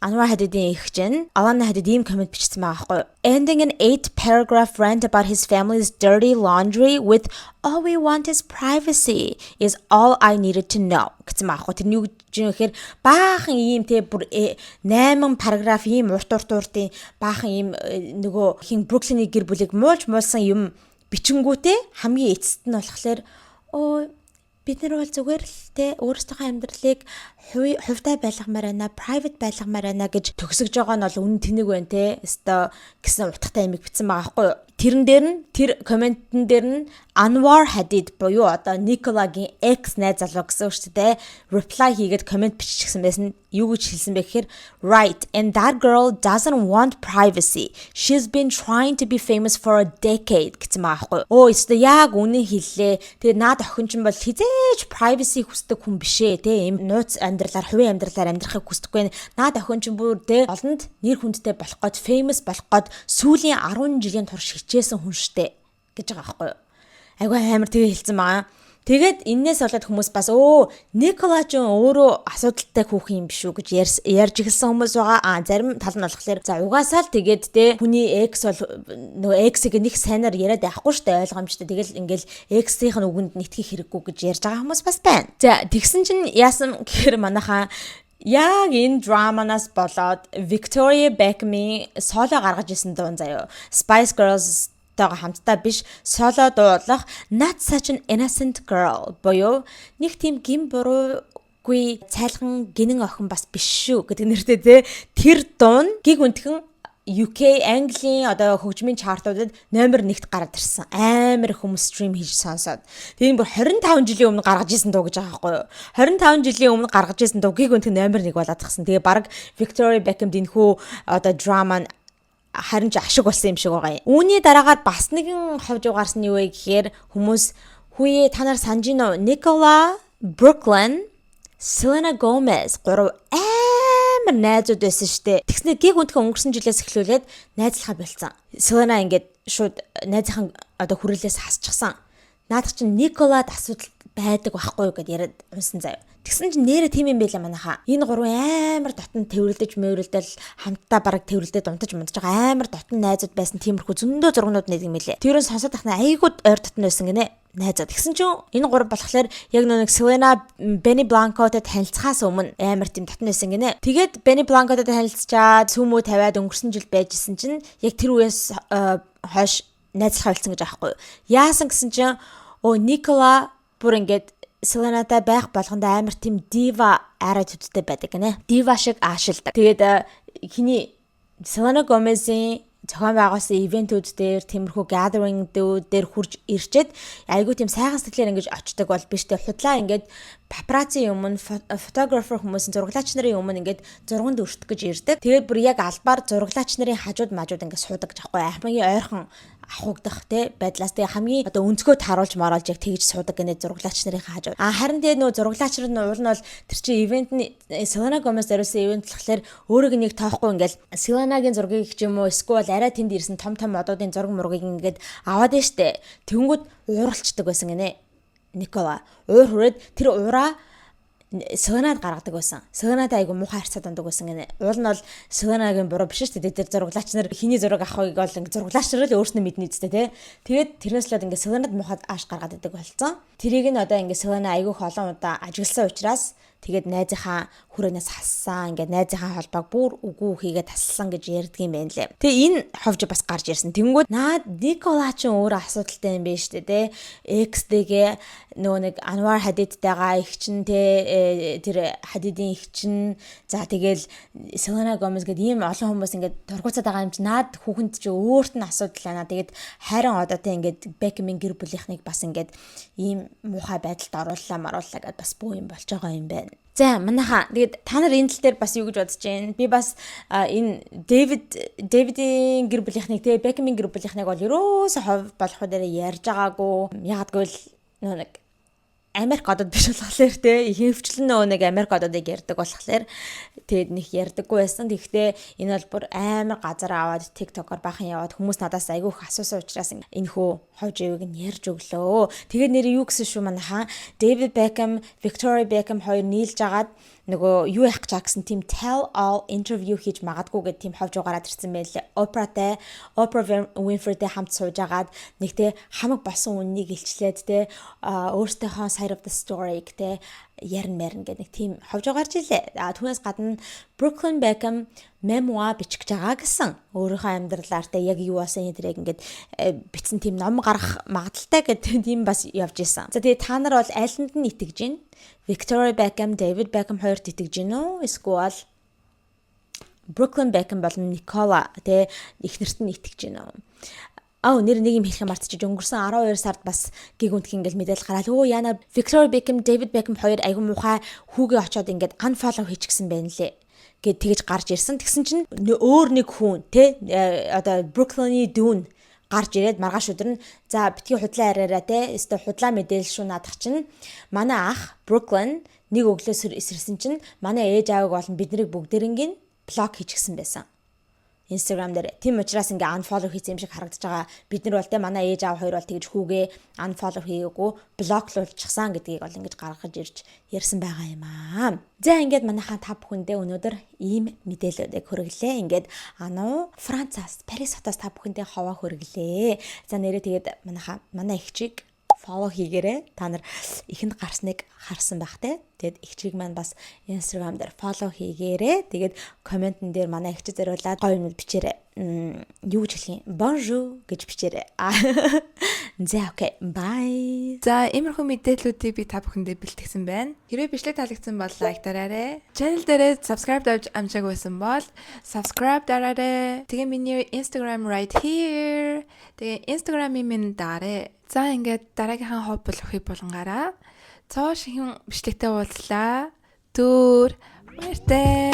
Anwar Hadid-ийн эгч нь Alana Hadid ийм комент бичсэн байгаа байхгүй. Ending an 8-paragraph rant about his family's dirty laundry with all we want is privacy is all I needed to know гэсэн байгаа байхгүй. Тэр нь юу гэж юм гэхээр баахан ийм те бүр 8 параграф ийм уртын баахан ийм нөгөө хин Brooklyn-ийн гэр бүлийг муулсан юм бичингүүтээ хамгийн эцэст нь болохоор бид нар бол зүгээр л те өөрсдийнхөө амьдралыг хувьтай байлгамаар байна, private байлгамаар байна гэж төгсөж байгаа нь бол үнэн тэнэг байна те. Өстой гэсэн утгатай юм бичсэн байгаа байхгүй юу? Тэрэн дээр нь тэр комментэн дээр нь Anwar Hadid буюу одоо Nicola-гийн ex найз залуу гэсэн үг шүү дээ. Reply хийгээд коммент биччихсэн байсан. Юу гэж хэлсэн бэ гэхээр right and that girl doesn't want privacy. She's been trying to be famous for a decade гэсэн байгаа байхгүй юу? Өстой яг үнэн хэллээ. Тэгээ наад охин ч бол хизээж privacy хүсдэг хүн бишээ те. Им нууц амьдралаар хувийн амьдралаар амьдрахыг хүсдэггүй. Наад охин ч бүр те олонд нэр хүндтэй болох гээд famous болох гээд сүүлийн 10 жилийн турш хичээсэн хүн штэ гэж байгаа байхгүй юу? Айгүй амар тэгээ хэлсэн байгаа. Тэгээд энээс болоод хүмүүс бас Nicola ч өөрөө асуудалтай хүүхэн юм биш үү гэж ярьж эхэлсэн хүмүүс байгаа. Зарим тал нь болохоор за угаасаа л тэгээд те хүний ex бол нөгөө ex-ийг нэг сайнаар яриад байхгүй штэ ойлгомжтой. Тэгэл ингээл ex-ийнх нь үгэнд нэтгэх хэрэггүй гэж ярьж байгаа хүмүүс бас байна. За тэгсэн чинь яасан гэхээр манайхаа яг энэ драманаас болоод Victoria Beckham-ийн соло гаргаж исэн дуун заяа. Spice Girls тагаа хамтдаа биш соло дуулах Not Such an Innocent Girl буюу нэг тийм гин буруугүй цайлган гинэн охин бас биш шүү гэдэг нэртэй те тэр дуун гиг үнтгэн UK Английн одоо хөгжмийн чартуудад номер 1-т гараад ирсэн. Амар хүмүүс стрим хийж сонсоод. Тэгээд бүр 25 жилийн өмнө гаргаж ирсэн дуу гэж байгаа байхгүй юу? 25 жилийн өмнө гаргаж ирсэн дуу гиг үнтгэн номер 1 болоод тагсан. Тэгээд баг Victoria Beckham дэнхүү одоо драма харин ч ашиг болсон юм шиг байгаа юм. Үүний дараагаар бас нэгэн ховж угаарсан нь юу вэ гэхээр хүмүүс хүүе та нар санаж гинөө Nicola, Brooklyn, Selena Gomez гурав амар найзууд байсан штэ. Тэгснэ гиг үнтгэн өнгөрсөн жилээс эхлүүлээд найзлахаа болцсон. Selena ингээд шууд найзынхаа одоо хүрээлээс хасчихсан. Наадах чинь Nicola асуудал байдаг байхгүй юу гэд яриад унсан заяа. Тэгсэн чинь нэрэ тийм юм байла манайхаа. Энэ гурван амар дотн тэрвэрлдэж мөрөлдөл хамтдаа бараг тэрвэрлдэж унтаж мундаж байгаа амар дотн найзууд байсан тиймэрхүү зөндөө зургнууд нэг юм лээ. Тэрөөс сонсоод тахна айгуу ойр дотн байсан гинэ. Найзад. Тэгсэн чинь энэ гурав болохоор яг нэг Selena Benny Blanco-тэй танилцахаас өмнө амар тийм татна байсан гинэ. Тэгээд Benny Blanco-тэй танилцчаад сүмөө тавиад өнгөрсөн жил байжсэн чинь яг тэр үеэс хойш найзлах болсон гэж аахгүй. Яасан гэсэн чинь Nicola бүр ингээд Selena-тай байх болгонд амар тийм diva attitude-тэй байдаг гинэ. Diva шиг аашилдаг. Тэгээд хиний Selena Gomez-ийн зохион байгуулсан ивентүүд дээр тиймэрхүү gathering-үүд дээр хурж ирчээд айгуу тийм сайхан сэтгэлээр ингэж очдог бол биш тэ худлаа ингээд папарацци өмнө фотографер хүмүүсийн зурглаач нарын өмнө ингээд зурганд өртөх гэж ирдэг. Тэгээд бүр яг албаар зурглаач нарын хажууд мажууд ингээд суудаг жахгүй хамгийн ойрхон ахугдах те байдлаас тэгээ хамгийн одоо өнцгөө таруулж маруулж яг тэгж суудаг гэнэ зурглаач нарын хажууд. Харин тэгээ нөө зурглаач нар нь уул нь бол тэр чинь ивент нь Selena Gomez зориулсан ивент болохоор өөрөг нэг тоохгүй ингээл Selena-гийн зургийг ч юм уу эсвэл арай тэнд ирсэн том модуудын зураг мургийг ингээд аваад нь штэ. Тэнгүүд ууралцдаг байсан гинэ. Nicola уур хүрээд тэр ураа Selena-д гаргадаг байсан. Selena-тай айгу муухай харьцаад ундаг байсан гэнэ. Уул нь бол Selena-гийн буруу биш шүү дээ. Тэр зурглаач нар хиний зураг авахыг бол зурглаач нар л өөрснөө мэднэ үстэй тий. Тэгээд тэрнээс л ингээд Selena-д муухай ааш гаргаад идэг болсон. Тэрийг нь одоо ингээд Selena айгу олон удаа ажигласан учраас тэгээд найзынхаа хүрээнээс хассан. Ингээд найзынхаа холбоог бүр үгүй хийгээд таслсан гэж ярьдаг юм байна лээ. Тэгээ энэ ховж бас гарч ирсэн. Тэнгүүд наад Nicola ч өөрөө асуудалтай юм байна шүү дээ тий. XD-гээ нөгөө нэг Anwar Hadid-тайгаа их чин тий тэр Hadid-ийн их чин за тэгэл Selena Gomez гэдэг ийм олон хүмүүс ингээд тургуцаад байгаа юм чи наад хүүхэнд чи өөрт нь асуудал байна. Тэгээд хайран одоотой ингээд Beckham-ийн гэр бүлийнхнийг бас ингээд ийм муухай байдалд орууллаа марууллаа гэдээ бас бүү юм болж байгаа юм байна. За манайха тэгээд та нар энэ тал дээр бас юу гэж бодож байна? Би бас энэ David-ийн гэр бүлийнхнийг тэгээ Beckham-ийн гэр бүлийнхнийг бол ерөөсө хов болох дээр ярьж байгаагүй. Ягдгүй л нөө нэг Америк одод биш болохоор те хөвчлэн нөгөө нэг Америк ододыг ярьдаг болохоор тэгэд нэг ярьдаггүй байсан. Тэгэхдээ энэ бол бүр амар газар аваад TikTok-оор бахан яваад хүмүүс надаас айгүй их асуусан учраас энэ хөө ховж ивэг нь ярьж өглөө. Тэгээд нэр юу гэсэн шүү манайхаа David Beckham, Victoria Beckham хоёр нийлж агаад нөгөө юу яах гэж гэсэн тийм tell all interview хийж магадгүй гэдэг тийм ховж угаараад ирсэн байлээ. Oprah Winfrey-тэй хамт сууж агаад нэг те хамаг болсон үннийг илчлээд те өөртөөхөө side of the story гэдэг ярина гэдэг нэг тийм ховж угаарч илээ. Түүнээс гадна Brooklyn Beckham memoir бичих гэж байгаа гэсэн. Өөрийнхөө амьдралаар те яг юу болсон энэ ингээд бичсэн тийм ном гарах магадaltaй гэдэг тийм бас явж исэн. За тэгээ та нар бол айланд нь итгэж байна. Victoria Beckham, David Beckham хоёрт итгэж гинөө эсвэл Brooklyn Beckham болон Nicola тэ ихнэрт нь итгэж гинөө. Нэр нэг юм хэлэх мартчих өнгөрсөн 12 сард бас гиг үнтх ингээл мэдээлэл гараад яна Victoria Beckham, David Beckham хоёр айгу муухай хүүгээ очоод ингээд unfollow хийчихсэн байна лээ. Гэт тэгэж гарч ирсэн. Тэгсэн чинь өөр нэг хүн тэ одоо Brooklyn-ийн дүүн гарч ирээд маргааш өдөр нь за битгий худлаа араараа те өстө худлаа мэдээлэл шүү наадах чинь манай ах Brooklyn нэг өглөөс эсэрсэн чинь манай ээж аавыг болон биднийг бүгдээрингийн блок хийчихсэн байсан. Instagram дээр. Тийм учраас ингээ unfollow хийсэн юм шиг харагдаж байгаа. Бид нар бол те манай ээж аав хоёр бол тэгж хүүгээ unfollow хийгээгүй блоклуулчихсан гэдгийг бол ингэж гаргаж ирж ярьсан байгаа юм аа. За ингээд манайхаа та бүхэндээ өнөөдөр ийм мэдээлэлүүдийг хүргэлээ. Ингээд Францаас, Парис хотоос та бүхэндээ ховоо хүргэлээ. За нэрээ тэгээд манай ихчийг follow хийгээрэй. Та нар ихэнд гарсныг харсан байх те. Тэгээд ихчийг маань бас Instagram дээр follow хийгээрэй. Тэгээд комментэн дээр манай ихчид зориулаад гоё юм бичээрэй. Юу гэж хэлэх юм? Bonjour гэж бичээрэй. За окей. Bye. За иймэрхүү мэдээллүүдийг би та бүхэндээ бэлтгэсэн байна. Хэрвээ бичлэг таалагдсан бол лайк дараарай. Channel дээрээ subscribe давж амжаагүй байсан бол subscribe дараарай. Тэгээ миний Instagram right here. Тэгээ Instagram-ийн минь даарай. За ингээд дараагийнхаа хоббол өхий булангаараа цоо шинхэн бичлэгтэй уулзлаа. Түр баяртай.